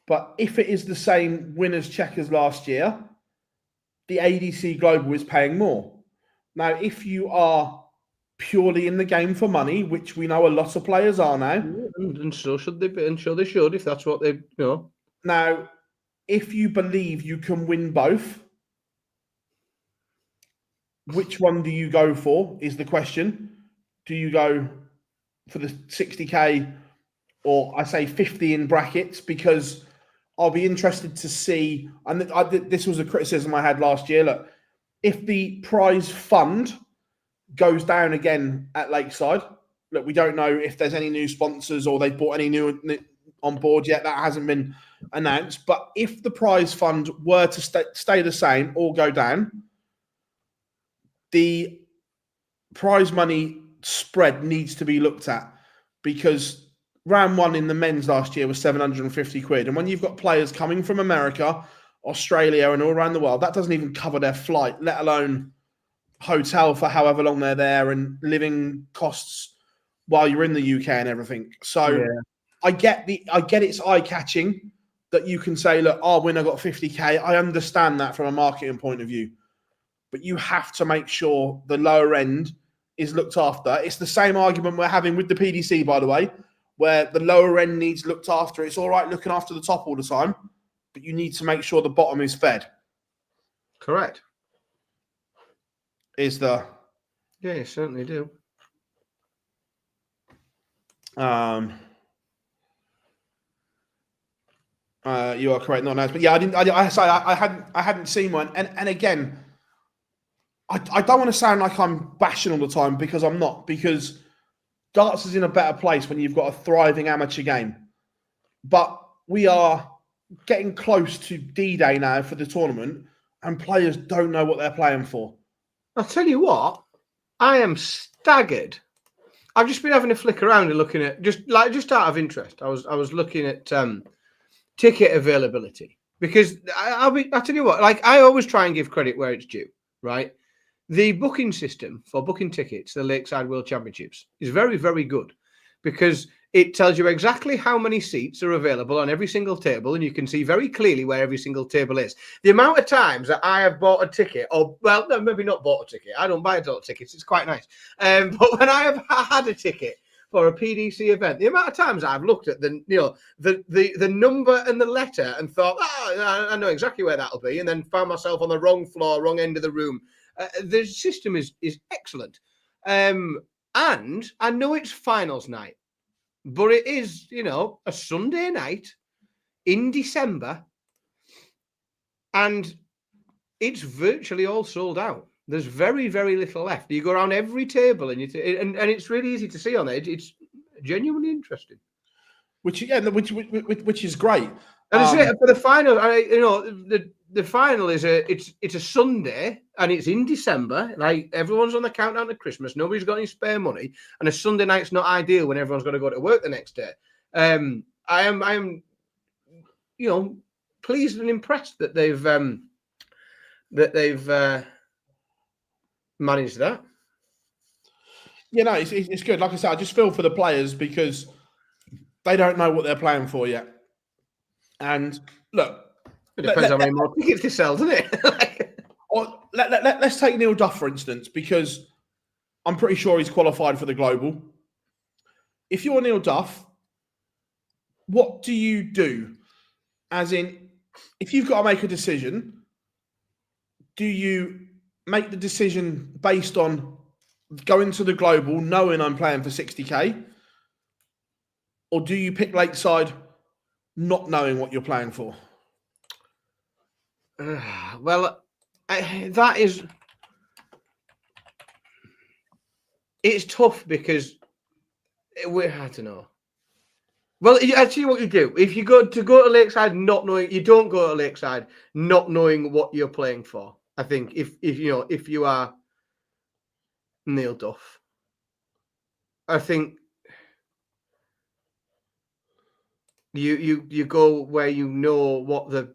But if it is the same winners check as last year, the ADC Global is paying more. Now, if you are purely in the game for money, which we know a lot of players are now, and so should they be, and so they should, if that's what they know. Now, if you believe you can win both, which one do you go for is the question. Do you go for the 60k, or I say 50 in brackets? Because I'll be interested to see, and this was a criticism I had last year. Look, if the prize fund goes down again at Lakeside, look, we don't know if there's any new sponsors or they've brought any new on board yet. That hasn't been announced. But if the prize fund were to stay the same or go down, the prize money spread needs to be looked at, because round one in the men's last year was 750 quid. And when you've got players coming from America, Australia, and all around the world, that doesn't even cover their flight, let alone hotel for however long they're there and living costs while you're in the UK and everything. So I get it's eye-catching that you can say, look, our winner got 50K. I understand that from a marketing point of view. But you have to make sure the lower end is looked after. It's the same argument we're having with the PDC, by the way, where the lower end needs looked after. It's all right looking after the top all the time, but you need to make sure the bottom is fed. Correct. Yeah, you certainly do. You are correct, not nice, but yeah, I hadn't seen one, and again, I don't want to sound like I'm bashing all the time, because I'm not, because darts is in a better place when you've got a thriving amateur game, but we are getting close to D-Day now for the tournament, and players don't know what they're playing for. I'll tell you what, I am staggered. I've just been having a flick around and looking at just out of interest. I was looking at ticket availability, because I'll tell you what, like, I always try and give credit where it's due, right? The booking system for booking tickets, the Lakeside World Championships, is very, very good, because it tells you exactly how many seats are available on every single table, and you can see very clearly where every single table is. The amount of times that I have bought a ticket, or, well, no, maybe not bought a ticket. I don't buy a lot of tickets. It's quite nice. But when I have had a ticket for a PDC event, the amount of times I've looked at the number and the letter and thought, I know exactly where that'll be, and then found myself on the wrong floor, wrong end of the room. The system is excellent. And I know it's finals night, but it is, a Sunday night in December, and it's virtually all sold out. There's very, very little left. You go around every table, and it's really easy to see on it. It's genuinely interesting. Which is great. And for the final, the final is it's a Sunday, and it's in December. Like, everyone's on the countdown to Christmas. Nobody's got any spare money, and a Sunday night's not ideal when everyone's got to go to work the next day. I am, pleased and impressed that they've managed that. It's good. Like I said, I just feel for the players, because they don't know what they're playing for yet. And look, it depends how many more tickets they sell, doesn't it? Let's take Neil Duff, for instance, because I'm pretty sure he's qualified for the Global. If you're Neil Duff, what do you do? As in, if you've got to make a decision, do you make the decision based on going to the Global, knowing I'm playing for 60K? Or do you pick Lakeside not knowing what you're playing for? It's tough, because I don't know. Well, actually, what you do, if you go to Lakeside not knowing, you don't go to Lakeside not knowing what you're playing for. I think if you are Neil Duff, I think you go where you know what the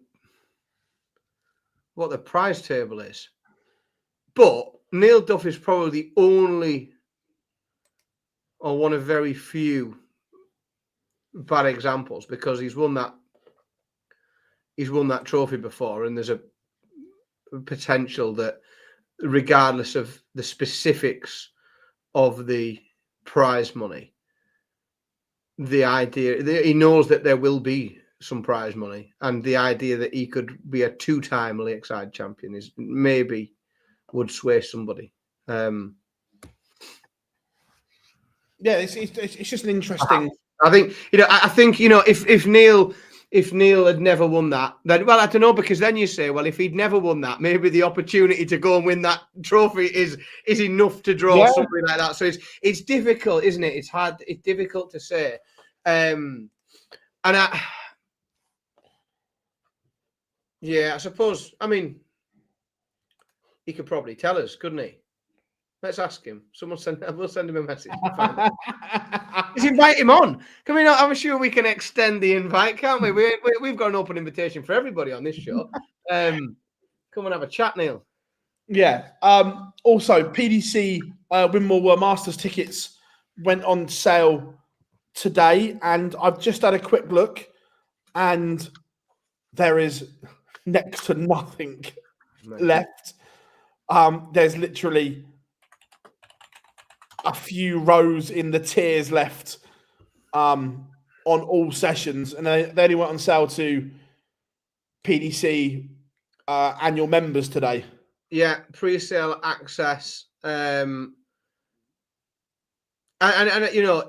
prize table is. But Neil Duff is probably the only, or one of very few, bad examples, because he's won that trophy before, and there's a potential that, regardless of the specifics of the prize money, the idea that he knows that there will be some prize money, and the idea that he could be a 2-time Lakeside champion is maybe would sway somebody. It's just an interesting. I think if Neil, if Neil had never won that, then, well, I don't know, because then you say, well, if he'd never won that, maybe the opportunity to go and win that trophy is enough to draw somebody like that. So it's difficult, isn't it? It's hard. It's difficult to say. And I suppose, I mean, he could probably tell us, couldn't he? Let's ask him. We'll send him a message. Just invite him on. I'm sure we can extend the invite, can't we? We've got an open invitation for everybody on this show. Come and have a chat, Neil. Yeah. Also, PDC Winmore World Masters tickets went on sale today, and I've just had a quick look, and there is next to nothing left. There's literally a few rows in the tiers left on all sessions, and they only went on sale to PDC annual members today. Yeah, pre-sale access, and you know,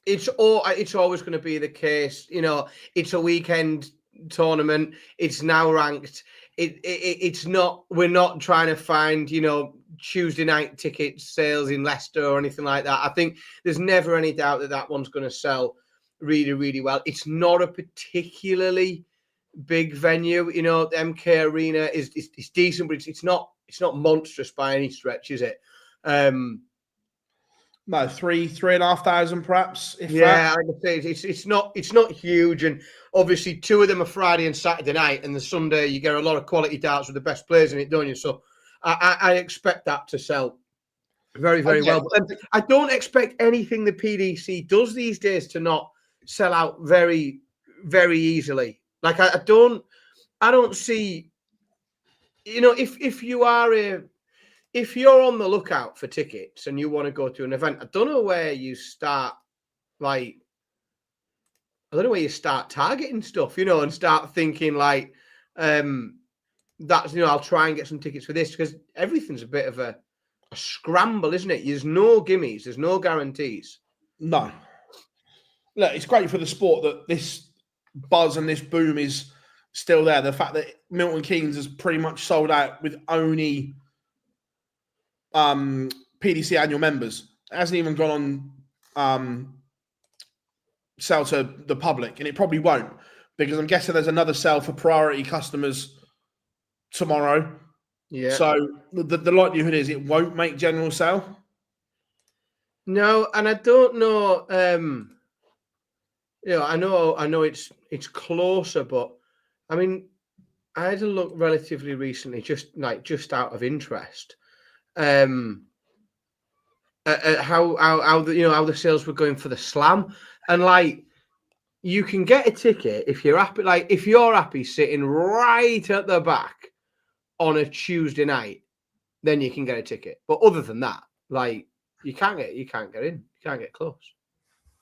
it's always going to be the case. You know, it's a weekend tournament. It's now ranked. It's not. We're not trying to find, you know, Tuesday night ticket sales in Leicester or anything like that. I think there's never any doubt that one's going to sell really, really well. It's not a particularly big venue. You know, the MK Arena is decent, but it's not monstrous by any stretch, is it? No, 3,500 perhaps. I would say it's not huge, and obviously 2 of them are Friday and Saturday night, and the Sunday you get a lot of quality darts with the best players in it, don't you? So I expect that to sell very, very well. But I don't expect anything the PDC does these days to not sell out very, very easily. Like I don't see, you know, if you're on the lookout for tickets and you want to go to an event, I don't know where you start. Like, I don't know where you start targeting stuff, you know, and start thinking like, that's, you know, I'll try and get some tickets for this, because everything's a bit of a scramble, isn't it? There's no gimmies, there's no guarantees. No. Look, it's great for the sport that this buzz and this boom is still there. The fact that Milton Keynes has pretty much sold out with only PDC annual members. It hasn't even gone on sale to the public, and it probably won't, because I'm guessing there's another sale for priority customers tomorrow. Yeah. So the likelihood is it won't make general sale. No, and I don't know. You know, I know it's closer, but I mean, I had a look relatively recently, just out of interest, at how the sales were going for the Slam, and like, you can get a ticket if you're happy. Like, if you're happy sitting right at the back on a Tuesday night, then you can get a ticket. But other than that, like, you can't get in. You can't get close.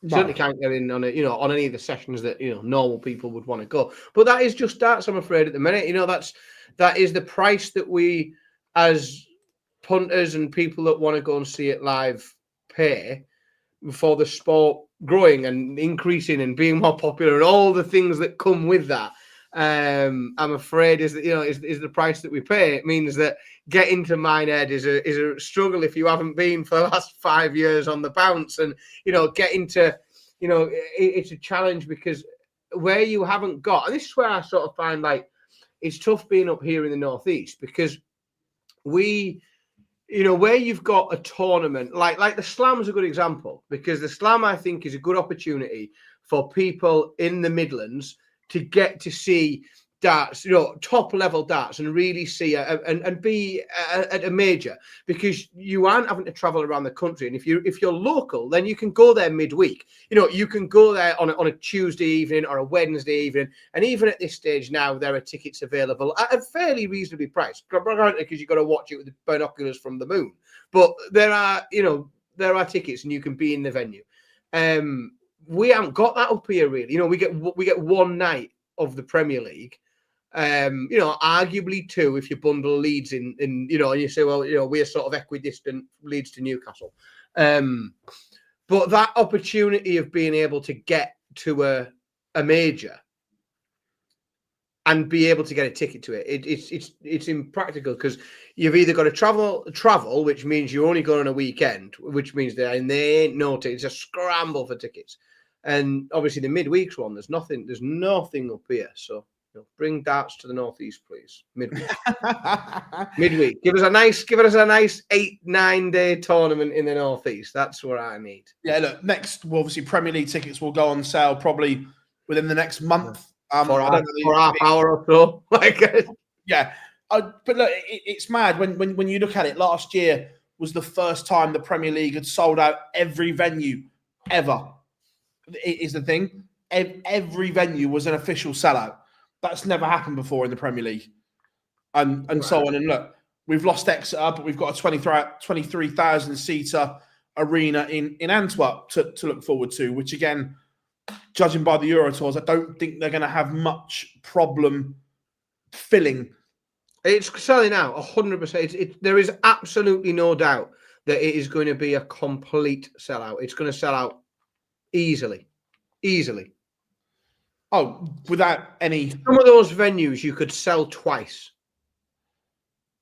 No. Certainly can't get in on on any of the sessions that, you know, normal people would want to go. But that is just darts, I'm afraid, at the minute. You know, that is the price that we, as punters and people that want to go and see it live, pay for the sport growing and increasing and being more popular and all the things that come with that. I'm afraid is the price that we pay. It means that getting to Minehead is a struggle if you haven't been for the last 5 years on the bounce, and, you know, getting to, you know, it's a challenge, because where you haven't got, and this is where I sort of find like it's tough being up here in the Northeast, because we, you know, where you've got a tournament like the Slam is a good example, because the Slam, I think, is a good opportunity for people in the Midlands to get to see darts, you know, top level darts, and really see and be at a major, because you aren't having to travel around the country. And if you're local, then you can go there midweek. You know, you can go there on a Tuesday evening or a Wednesday evening, and even at this stage now, there are tickets available at a fairly reasonably priced, because you've got to watch it with the binoculars from the moon. But there are tickets, and you can be in the venue. We haven't got that up here, really. You know, we get one night of the Premier League. You know, arguably 2 if you bundle Leeds in, you know, and you say, well, you know, we're sort of equidistant, Leeds to Newcastle. But that opportunity of being able to get to a a major and be able to get a ticket to it. It's impractical because you've either got to travel, which means you're only going on a weekend, which means there ain't no tickets. It's a scramble for tickets. And obviously the midweeks one, there's nothing up here. So bring darts to the northeast, please. Midweek. Midweek. Give us a nice 8-9 day tournament in the northeast. That's what I need. Yeah, look, next, well, obviously Premier League tickets will go on sale probably within the next month. For half hour or so. Yeah. But look, it's mad when you look at it. Last year was the first time the Premier League had sold out every venue ever. It is the thing. Every venue was an official sellout. That's never happened before in the Premier League. And so on. And look, we've lost Exeter, but we've got a 23,000 seater arena in Antwerp to look forward to, which again, judging by the Euro Tours, I don't think they're going to have much problem filling. It's selling out 100%. There is absolutely no doubt that it is going to be a complete sellout. It's going to sell out easily. Oh, without any. Some of those venues you could sell twice.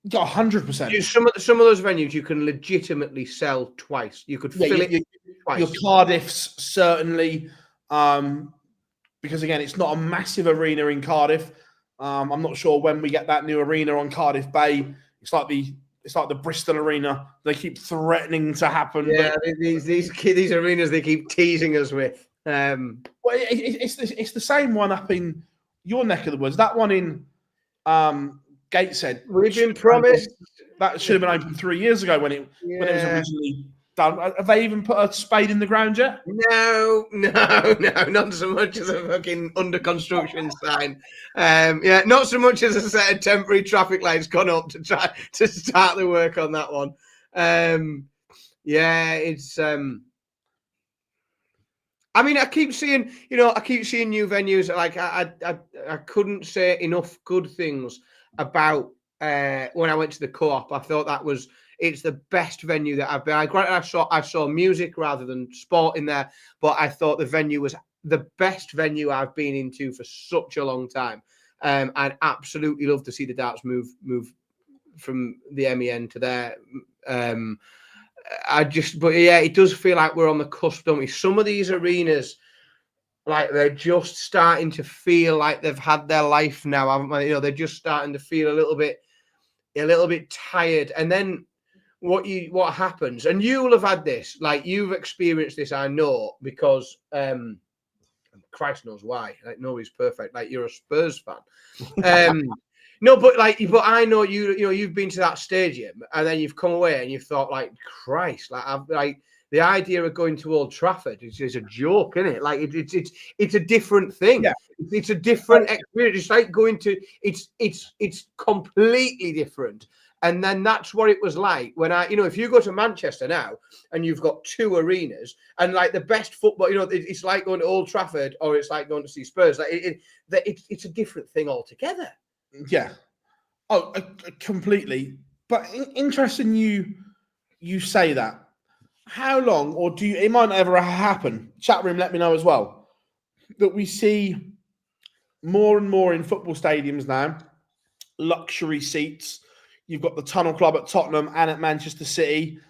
100%. Some of those venues you can legitimately sell twice. You could fill it twice. Your Cardiffs certainly, because again, it's not a massive arena in Cardiff. I'm not sure when we get that new arena on Cardiff Bay. It's like the Bristol Arena. They keep threatening to happen. Yeah, these arenas they keep teasing us with. Well, it's the same one up in your neck of the woods. That one in Gateshead. We've been promised that should have been open 3 years ago when it was originally done. Have they even put a spade in the ground yet? No, not so much as a fucking under construction sign. Not so much as a set of temporary traffic lights gone up to try to start the work on that one. It's. I mean, I keep seeing new venues. Like I couldn't say enough good things about when I went to the Co-op. I thought it's the best venue that I've been. I saw music rather than sport in there, but I thought the venue was the best venue I've been into for such a long time. I'd absolutely love to see the darts move from the MEN to there. It does feel like we're on the cusp, don't we? Some of these arenas, like they're just starting to feel like they've had their life now, haven't they? They're just starting to feel a little bit tired. And then what happens? And you will have had this, like you've experienced this, I know, because Christ knows why. Like nobody's perfect. Like you're a Spurs fan. No, but I know you've been to that stadium and then you've come away and you've thought like, Christ, like the idea of going to Old Trafford is a joke, isn't it? Like it's a different thing. Yeah. It's a different experience. It's like going to it's completely different. And then that's what it was like when if you go to Manchester now and you've got two arenas and like the best football, it's like going to Old Trafford or it's like going to see Spurs. Like it's a different thing altogether. Yeah. Oh, completely. But interesting you say that. How long, or it might not ever happen, chat room, let me know as well, that we see more and more in football stadiums now, luxury seats. You've got the Tunnel Club at Tottenham and at Manchester City.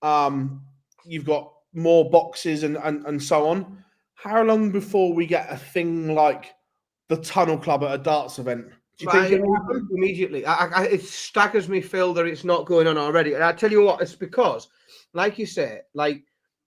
You've got more boxes and so on. How long before we get a thing like the Tunnel Club at a darts event? Do you think it will happen? Immediately? It staggers me, Phil, that it's not going on already. And I tell you what, it's because, like you say, like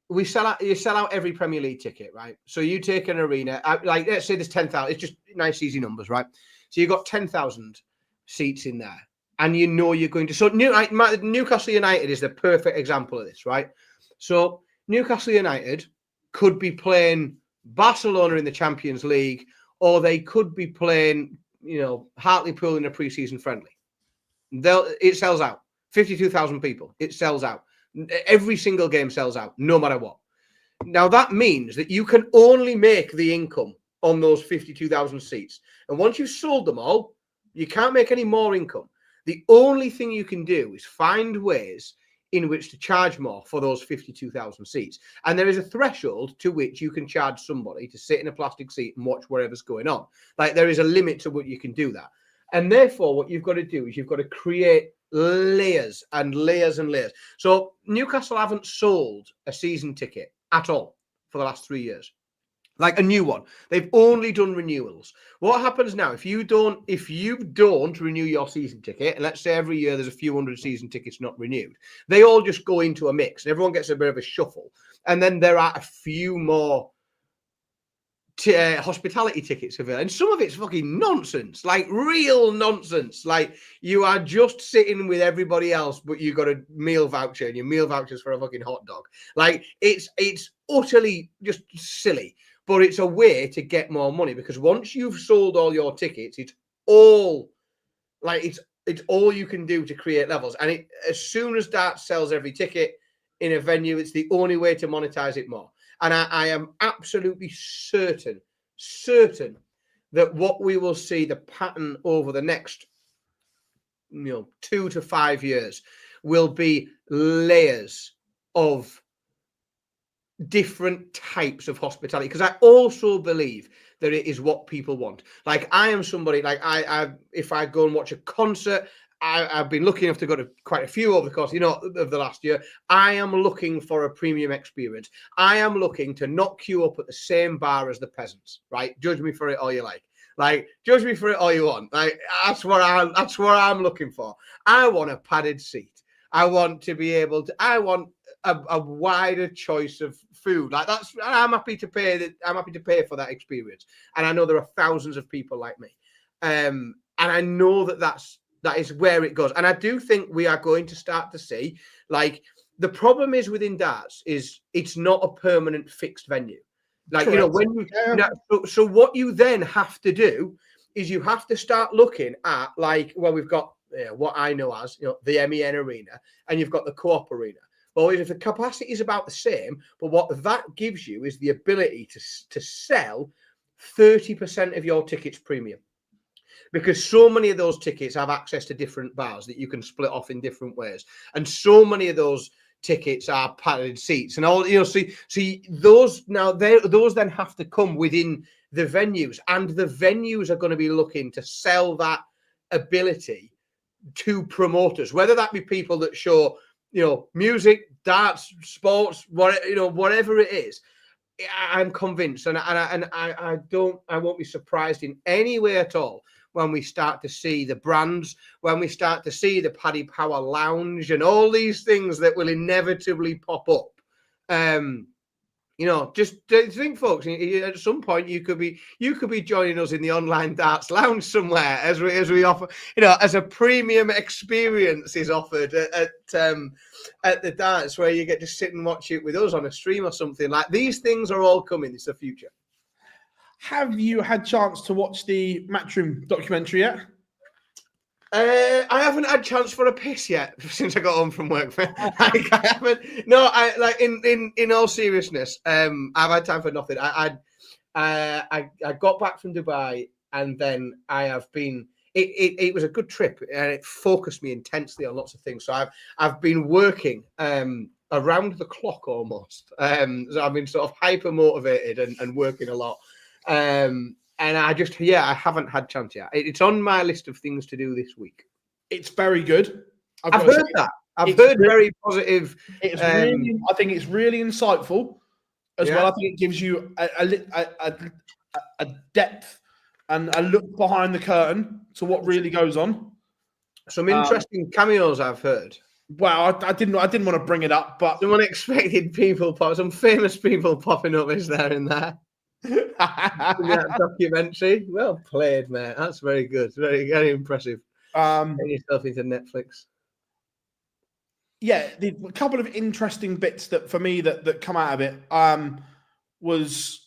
you sell out every Premier League ticket, right? So you take an arena, like let's say there's 10,000. It's just nice, easy numbers, right? So you've got 10,000 seats in there, and you're going to. So Newcastle United is the perfect example of this, right? So Newcastle United could be playing Barcelona in the Champions League, or they could be playing, Hartlepool in a pre-season friendly. It sells out. 52,000 people. It sells out. Every single game sells out, no matter what. Now, that means that you can only make the income on those 52,000 seats. And once you've sold them all, you can't make any more income. The only thing you can do is find ways in which to charge more for those 52,000 seats. And there is a threshold to which you can charge somebody to sit in a plastic seat and watch whatever's going on. Like, there is a limit to what you can do that. And therefore, what you've got to do is you've got to create layers and layers and layers. So Newcastle haven't sold a season ticket at all for the last 3 years. Like a new one. They've only done renewals. What happens now if you don't renew your season ticket, and let's say every year there's a few hundred season tickets not renewed, they all just go into a mix and everyone gets a bit of a shuffle. And then there are a few more hospitality tickets available, and some of it's fucking nonsense, like real nonsense. Like, you are just sitting with everybody else, but you got a meal voucher, and your meal voucher's for a fucking hot dog. Like, it's utterly just silly. But it's a way to get more money, because once you've sold all your tickets, it's all you can do to create levels. And as soon as DARTS sells every ticket in a venue, it's the only way to monetize it more. And I am absolutely certain that what we will see, the pattern over the next 2 to 5 years, will be layers of different types of hospitality, because I also believe that it is what people want. Like, I am somebody, like, I if I go and watch a concert, I've been lucky enough to go to quite a few over the course, of the last year. I am looking for a premium experience. I am looking to not queue up at the same bar as the peasants, right? Judge me for it all you like. Like, judge me for it all you want. Like, that's what I'm looking for. I want a padded seat. I want to be able to, I want a wider choice of food. Like, I'm happy to pay that. I'm happy to pay for that experience. And I know there are thousands of people like me. And I know that is where it goes. And I do think we are going to start to see, like, the problem is within DARTS is it's not a permanent fixed venue. Like, Correct. So what you then have to do is you have to start looking at, like, well, we've got what I know as, the MEN Arena, and you've got the Co-op Arena. Well, if the capacity is about the same, but what that gives you is the ability to sell 30% of your tickets premium. Because so many of those tickets have access to different bars that you can split off in different ways. And so many of those tickets are padded seats. And all, see those now, those then have to come within the venues. And the venues are going to be looking to sell that ability to promoters, whether that be people that show, music, darts, sports, whatever it is. I'm convinced, and I won't be surprised in any way at all when we start to see the brands, when we start to see the Paddy Power Lounge and all these things that will inevitably pop up. Just think, folks, at some point you could be joining us in the online darts lounge somewhere as we offer, as a premium experience is offered at the darts, where you get to sit and watch it with us on a stream or something. Like, these things are all coming. It's the future. Have you had chance to watch the Matchroom documentary yet? I haven't had chance for a piss yet since I got home from work. I haven't. No, in all seriousness, I've had time for nothing. I got back from Dubai, and then I have been. It was a good trip, and it focused me intensely on lots of things. So I've been working around the clock almost. So I've been sort of hyper motivated and working a lot. And I haven't had chance yet. It's on my list of things to do this week. It's very good. I've heard that. I've heard very positive. It's really, I think it's really insightful as well. I think it gives you a depth and a look behind the curtain to what really goes on. Some interesting cameos I've heard. Well, I didn't want to bring it up, but some unexpected people some famous people popping up is there in there. That documentary, well played, mate. That's very good, very, very impressive. Get yourself into Netflix. Yeah, a couple of interesting bits that for me that come out of it was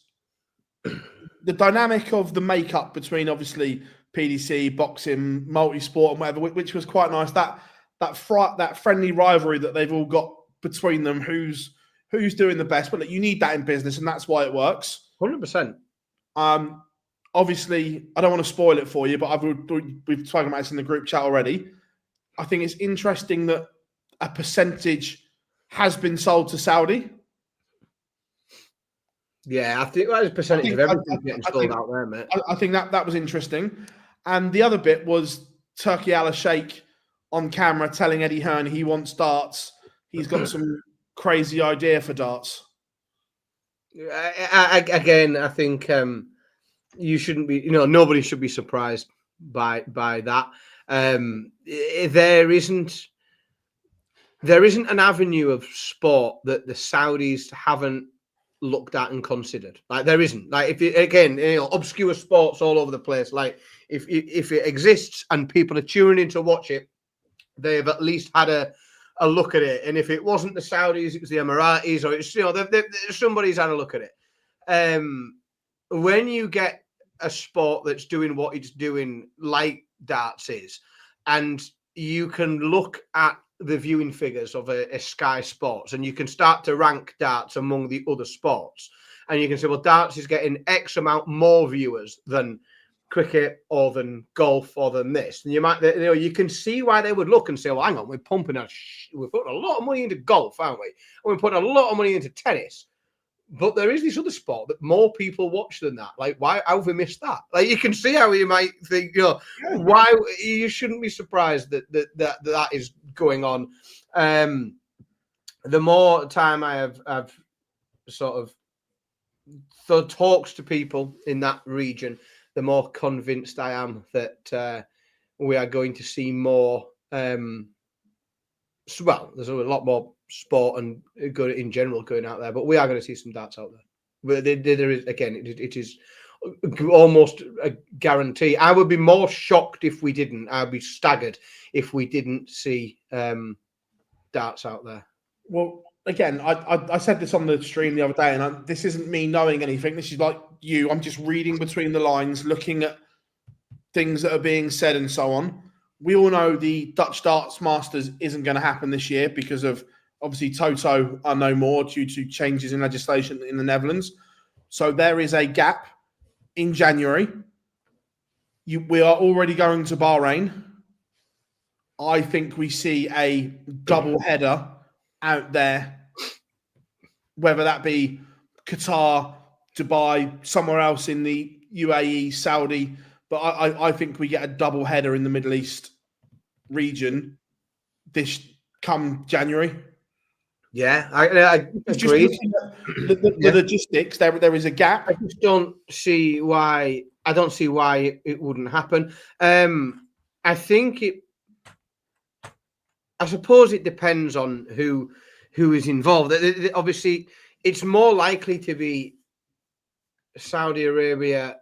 the dynamic of the makeup between obviously PDC, boxing, multi-sport, and whatever, which was quite nice. That friendly rivalry that they've all got between them, who's doing the best. But look, you need that in business, and that's why it works. 100%. Obviously, I don't want to spoil it for you, but we've spoken about this in the group chat already. I think it's interesting that a percentage has been sold to Saudi. Yeah, I think that is a percentage of everything getting sold out there, mate. I think that was interesting. And the other bit was Turkey Al Sheikh on camera telling Eddie Hearn he wants darts. He's got some crazy idea for darts. Again, I think you shouldn't be, nobody should be surprised by that. There isn't an avenue of sport that the Saudis haven't looked at and considered. Like there isn't. Like if obscure sports all over the place. Like if it exists and people are tuning in to watch it, they've at least had a look at it. And if it wasn't the Saudis, it was the Emiratis, or it's somebody's had a look at it. When you get a sport that's doing what it's doing, like darts is, and you can look at the viewing figures of a Sky Sports, and you can start to rank darts among the other sports, and you can say, well, darts is getting X amount more viewers than cricket or than golf or than this, and you can see why they would look and say, well, hang on, we're putting a lot of money into golf, aren't we? And we're putting a lot of money into tennis. But there is this other sport that more people watch than that. Like, why have we missed that? Like, you can see how you might think, why you shouldn't be surprised that is going on. The more time I have sort of talks to people in that region, the more convinced I am that we are going to see more. There's a lot more sport and good in general going out there, but we are going to see some darts out there. But there is, again, it is almost a guarantee. I would be more shocked if we didn't. I'd be staggered if we didn't see darts out there. Well, again, I said this on the stream the other day, and this isn't me knowing anything. This is like you. I'm just reading between the lines, looking at things that are being said and so on. We all know the Dutch Darts Masters isn't going to happen this year because of, obviously, Toto are no more due to changes in legislation in the Netherlands. So there is a gap in January. We are already going to Bahrain. I think we see a double header out there, whether that be Qatar, Dubai, somewhere else in the UAE, Saudi. But I think we get a double header in the Middle East region this come January. Yeah, I agree. The logistics, there is a gap. I just don't see why. I don't see why it wouldn't happen. I think I suppose it depends on who is involved. Obviously, it's more likely to be Saudi Arabia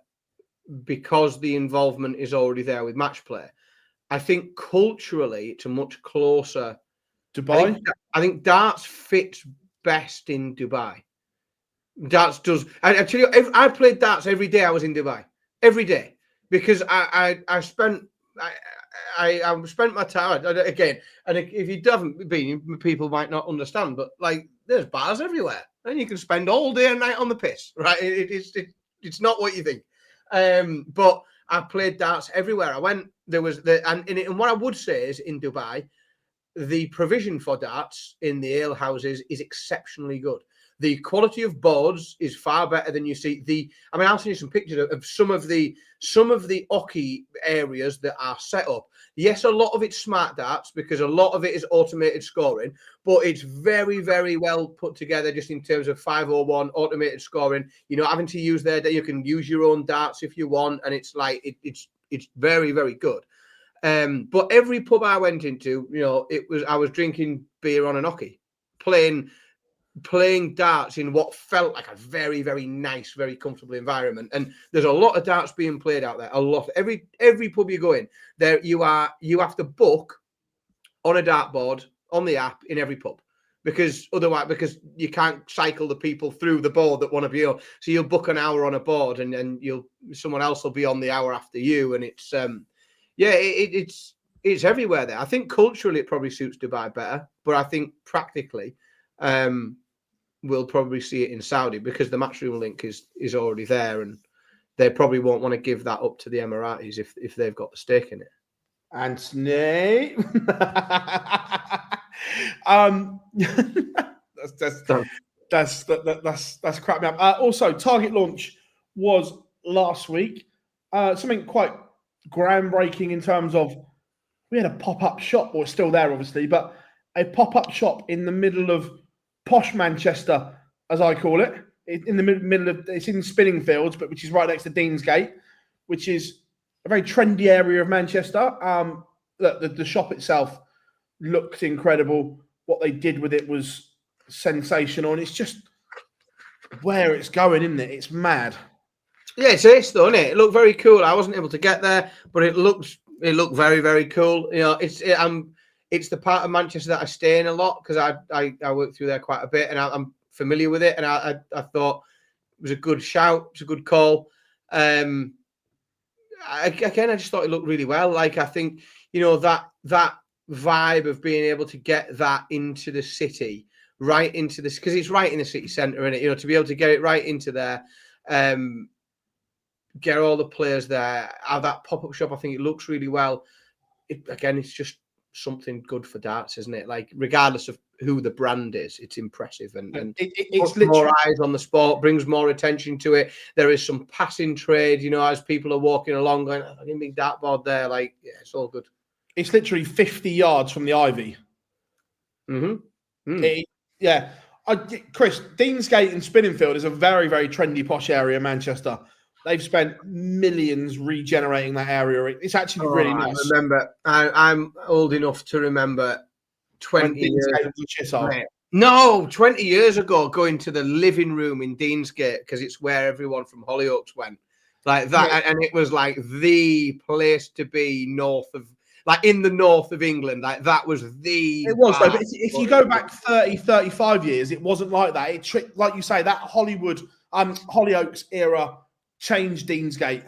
because the involvement is already there with match play. I think culturally, it's a much closer. Dubai? I think darts fits best in Dubai. Darts does. Actually, I played darts every day I was in Dubai. Every day. Because I spent my time, again, and if you haven't been, people might not understand, but like there's bars everywhere. And you can spend all day and night on the piss, right? It's not what you think. But I played darts everywhere I went. There was and what I would say is in Dubai, the provision for darts in the ale houses is exceptionally good. The quality of boards is far better than you see. I'll send you some pictures of some of the hockey areas that are set up. Yes, a lot of it's smart darts because a lot of it is automated scoring, but it's very, very well put together just in terms of 501 automated scoring. You're not having to use you can use your own darts if you want, and it's like it's very, very good. But every pub I went into, I was drinking beer on an hockey, playing darts in what felt like a very, very nice, very comfortable environment. And there's a lot of darts being played out there. A lot. Every pub you go in, there you have to book on a dartboard on the app in every pub. Because you can't cycle the people through the board that want to be on. So you'll book an hour on a board and someone else will be on the hour after you. And it's it's everywhere there. I think culturally it probably suits Dubai better, but I think practically we'll probably see it in Saudi because the Matchroom link is already there, and they probably won't want to give that up to the Emiratis if they've got the stake in it. Anthony. That's crap me up. Also, Target launch was last week. Something quite groundbreaking in terms of we had a pop-up shop, or it's still there, obviously, but a pop-up shop in the middle of posh Manchester, as I call it. In the middle of, it's in Spinningfields, but which is right next to Deansgate, which is a very trendy area of Manchester. The shop itself looked incredible. What they did with it was sensational, and it's just where it's going, isn't it? It's mad. Yeah, it's this though, isn't it? It looked very cool. I wasn't able to get there, but it looked very, very cool. You know, it's the part of Manchester that I stay in a lot because I work through there quite a bit, and I'm familiar with it. And I thought it was a good shout, it's a good call. I just thought it looked really well. Like, I think, you know, that vibe of being able to get that into the city, right into this, because it's right in the city centre, and you know, to be able to get it right into there, get all the players there, have that pop-up shop. I think it looks really well. It's just something good for darts, isn't it? Like, regardless of who the brand is, it's impressive, and it's more eyes on the sport, brings more attention to it. There is some passing trade, you know, as people are walking along going, I can big dartboard there. Like, yeah, it's all good. It's literally 50 yards from the Ivy. Yeah. Chris, Deansgate and Spinningfield is a very, very trendy, posh area in Manchester. They've spent millions regenerating that area. It's actually really nice. I remember, I'm old enough to remember 20 years ago. 20 years ago, going to the living room in Deansgate, because it's where everyone from Hollyoaks went. Like that, yeah. And it was like the place to be north of, like in the north of England. Like that was the... It was, though, but if you go back 30, 35 years, it wasn't like that. It, like you say, that Hollywood, Hollyoaks era changed Deansgate.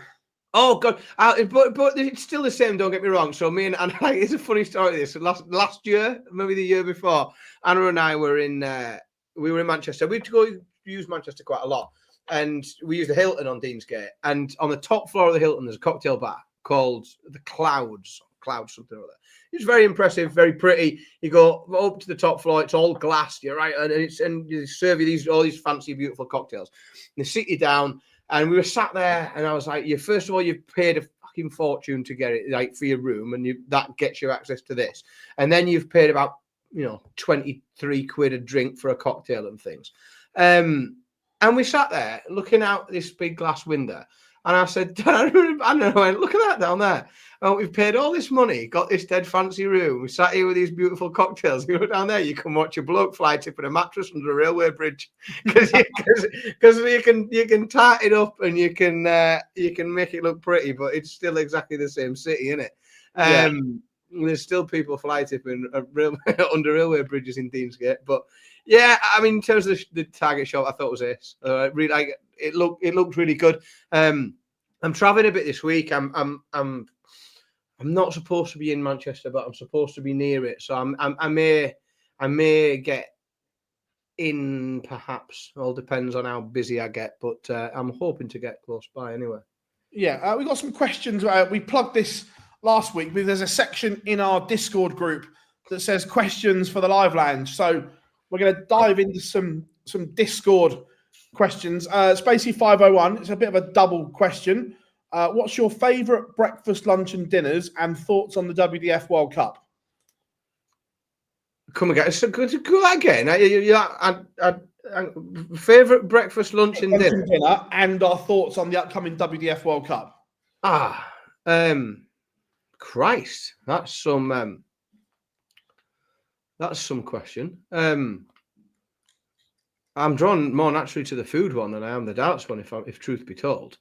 Oh God! But it's still the same. Don't get me wrong. So me and like, it's a funny story. This last year, maybe the year before, Anna and I were in Manchester. We had to go use Manchester quite a lot, and we used the Hilton on Deansgate. And on the top floor of the Hilton, there's a cocktail bar called the Clouds something or other. It's very impressive, very pretty. You go up to the top floor; it's all glass. You're right, and they serve you all these fancy, beautiful cocktails. And they sit you down. And we were sat there, and I was like, first of all, you've paid a fucking fortune to get it, like, for your room, and that gets you access to this. And then you've paid about, 23 quid a drink for a cocktail and things. And we sat there looking out this big glass window. And I said, I don't know, look at that down there. Oh, we've paid all this money, got this dead fancy room. We sat here with these beautiful cocktails. You go down there, you can watch a bloke fly tipping a mattress under a railway bridge because you can tart it up and you can make it look pretty, but it's still exactly the same city, isn't it? There's still people fly tipping under railway bridges in Deansgate, but yeah, I mean, in terms of the Target shop, I thought it was this. Really, like, it looked really good. I'm traveling a bit this week. I'm not supposed to be in Manchester, but I'm supposed to be near it. So I may get in, perhaps. All depends on how busy I get, but I'm hoping to get close by anyway. Yeah, we got some questions. We plugged this last week, but there's a section in our Discord group that says questions for the live lounge. So we're going to dive into some Discord questions. Spacey 501. It's a bit of a double question. What's your favourite breakfast, lunch, and dinners, and thoughts on the WDF World Cup? Come again. So go again. Favourite breakfast, lunch, and dinner, and our thoughts on the upcoming WDF World Cup. Christ, that's some question. I'm drawn more naturally to the food one than I am the darts one, if truth be told.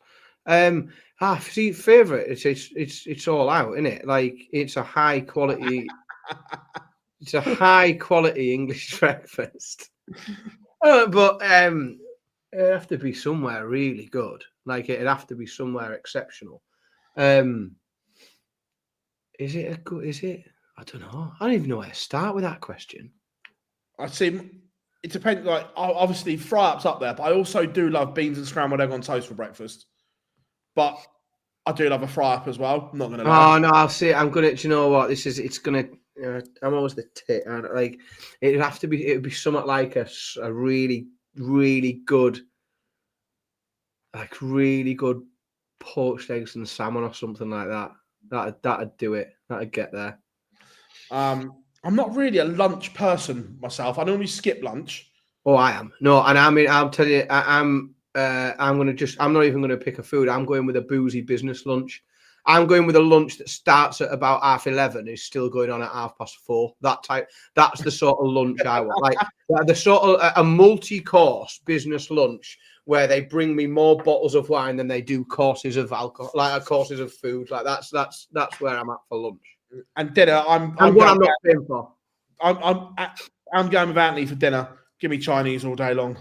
See, favourite, it's all out, isn't it? Like, it's a high quality English breakfast. But it'd have to be somewhere really good. Like, it'd have to be somewhere exceptional. Is it? I don't know. I don't even know where to start with that question. I see. It depends. Like, obviously, fry-up's up there, but I also do love beans and scrambled egg on toast for breakfast. But I do love a fry-up as well. I'm not going to lie. Oh no, I'll see. I'm gonna. Do you know what? It's I'm always the tit. Like it'd have to be. It'd be something like a really, really good, poached eggs and salmon or something like that. That'd do it. That'd get there. I'm not really a lunch person myself. I normally skip lunch. Oh, I am. No, and I mean, I'll tell you, I'm not even gonna pick a food. I'm going with a boozy business lunch. I'm going with a lunch that starts at about 11:30, is still going on at 4:30. That's the sort of lunch I want. Like the sort of a multi-course business lunch where they bring me more bottles of wine than they do courses of alcohol, like courses of food. Like that's where I'm at for lunch. And dinner, I'm not paying for. I'm going with Anthony for dinner. Give me Chinese all day long.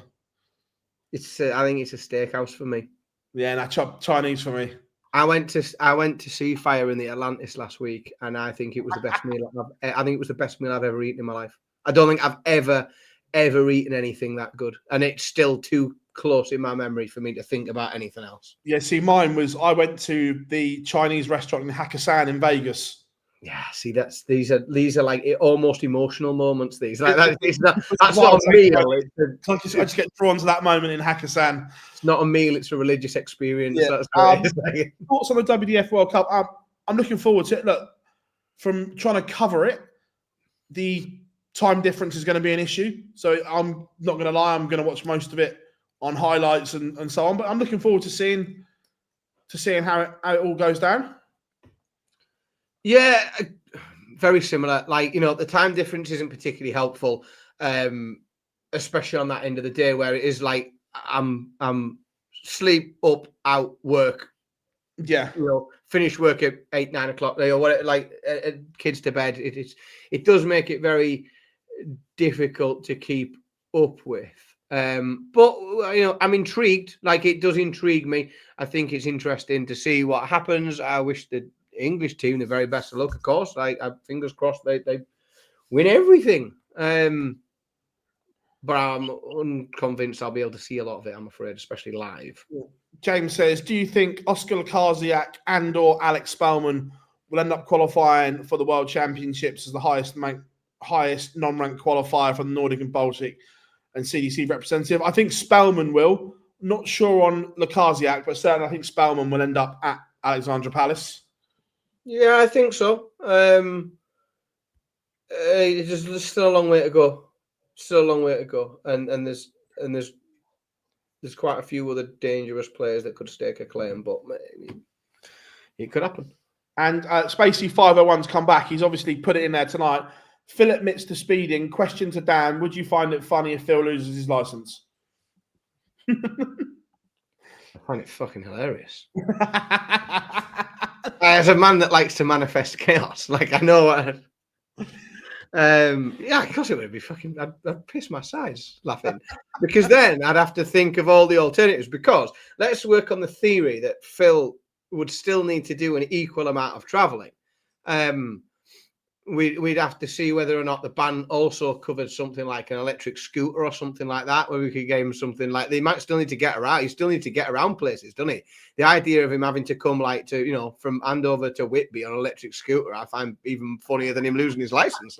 I think it's a steakhouse for me. Yeah, Chinese for me. I went to Seafire in the Atlantis last week, and I think it was the best meal. I think it was the best meal I've ever eaten in my life. I don't think I've ever eaten anything that good, and it's still too close in my memory for me to think about anything else. Yeah, see, mine was I went to the Chinese restaurant in Hakkasan in Vegas. Yeah, see, these are like almost emotional moments. That's not a meal. I just get drawn to that moment in Hakkasan. It's not a meal; it's a religious experience. Yeah. Thoughts on the WDF World Cup? I'm looking forward to it. Look, from trying to cover it, the time difference is going to be an issue. So I'm not going to lie; I'm going to watch most of it on highlights and so on. But I'm looking forward to seeing how it all goes down. Yeah, very similar. Like, the time difference isn't particularly helpful, especially on that end of the day where it is like I'm sleep, up, out, work. Yeah, finish work at 8, 9 o'clock. Kids to bed. It does make it very difficult to keep up with. But I'm intrigued. Like, it does intrigue me. I think it's interesting to see what happens. I wish the English team the very best of luck, of course. Like, fingers crossed they win everything. But I'm unconvinced I'll be able to see a lot of it, I'm afraid, especially live. James says, do you think Oscar Lukasiak and or Alex Spellman will end up qualifying for the World Championships as the highest non-ranked qualifier for the Nordic and Baltic and CDC representative? I think Spellman will. Not sure on Lukasiak, but certainly I think Spellman will end up at Alexandra Palace. Yeah, I think so. There's still a long way to go. And there's quite a few other dangerous players that could stake a claim, but maybe it could happen. And Spacey 501's come back. He's obviously put it in there tonight. Phil admits to speeding. Question to Dan: would you find it funny if Phil loses his license? I find it fucking hilarious. As a man that likes to manifest chaos, like, I know what. Yeah, of course it would be fucking. I'd piss my sides laughing, because then I'd have to think of all the alternatives. Because let's work on the theory that Phil would still need to do an equal amount of traveling. We'd have to see whether or not the ban also covered something like an electric scooter or something like that, where we could get him something like, they might still need to get around. He still needs to get around places, doesn't he? The idea of him having to come from Andover to Whitby on an electric scooter, I find even funnier than him losing his license.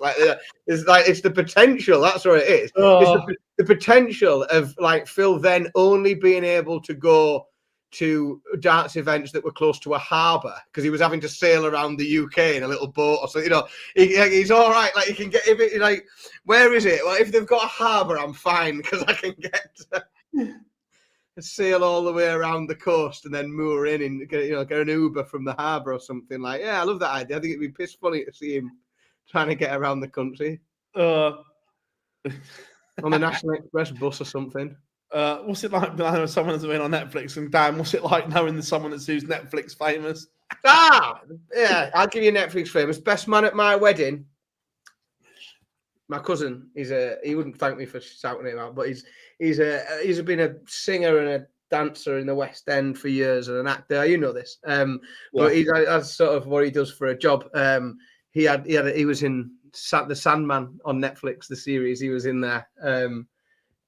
It's the potential. That's what it is. Oh. It's the potential of Phil then only being able to go to darts events that were close to a harbour because he was having to sail around the UK in a little boat or so. He's all right. Like, he can get, if it, like, where is it? Well, if they've got a harbour, I'm fine because I can get sail all the way around the coast and then moor in and get an Uber from the harbour or something. Like, yeah, I love that idea. I think it'd be piss funny to see him trying to get around the country on the National Express bus or something. What's it like knowing someone that's been on Netflix? And Dan, what's it like knowing someone that's who's Netflix famous? Yeah, I'll give you Netflix famous. Best man at my wedding. My cousin. He wouldn't thank me for shouting him out, but he's been a singer and a dancer in the West End for years and an actor. You know this. But that's sort of what he does for a job. He was in The Sandman on Netflix, the series. He was in there.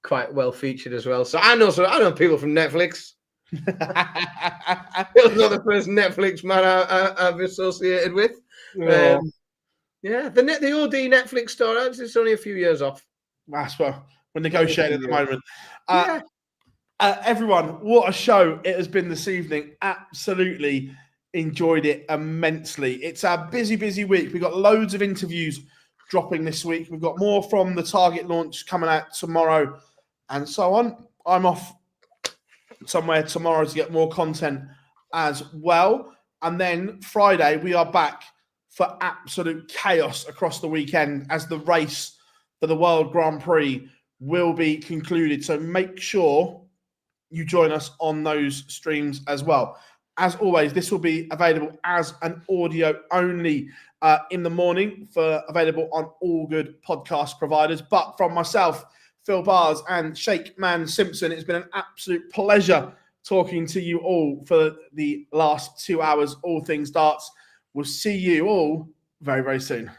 Quite well featured as well. So I know people from Netflix. Phil's not the first Netflix man I've associated with. Yeah, the OD Netflix store, it's only a few years off. That's well, we're negotiating at the moment. Yeah. Everyone, what a show it has been this evening. Absolutely enjoyed it immensely. It's a busy, busy week. We've got loads of interviews dropping this week. We've got more from the Target launch coming out tomorrow and so on. I'm off somewhere tomorrow to get more content as well. And then Friday, we are back for absolute chaos across the weekend as the race for the World Grand Prix will be concluded. So make sure you join us on those streams as well. As always, this will be available as an audio only in the morning, available on all good podcast providers. But from myself, Phil Bars and Shake Man Simpson, it's been an absolute pleasure talking to you all for the last 2 hours, all things darts. We'll see you all very, very soon.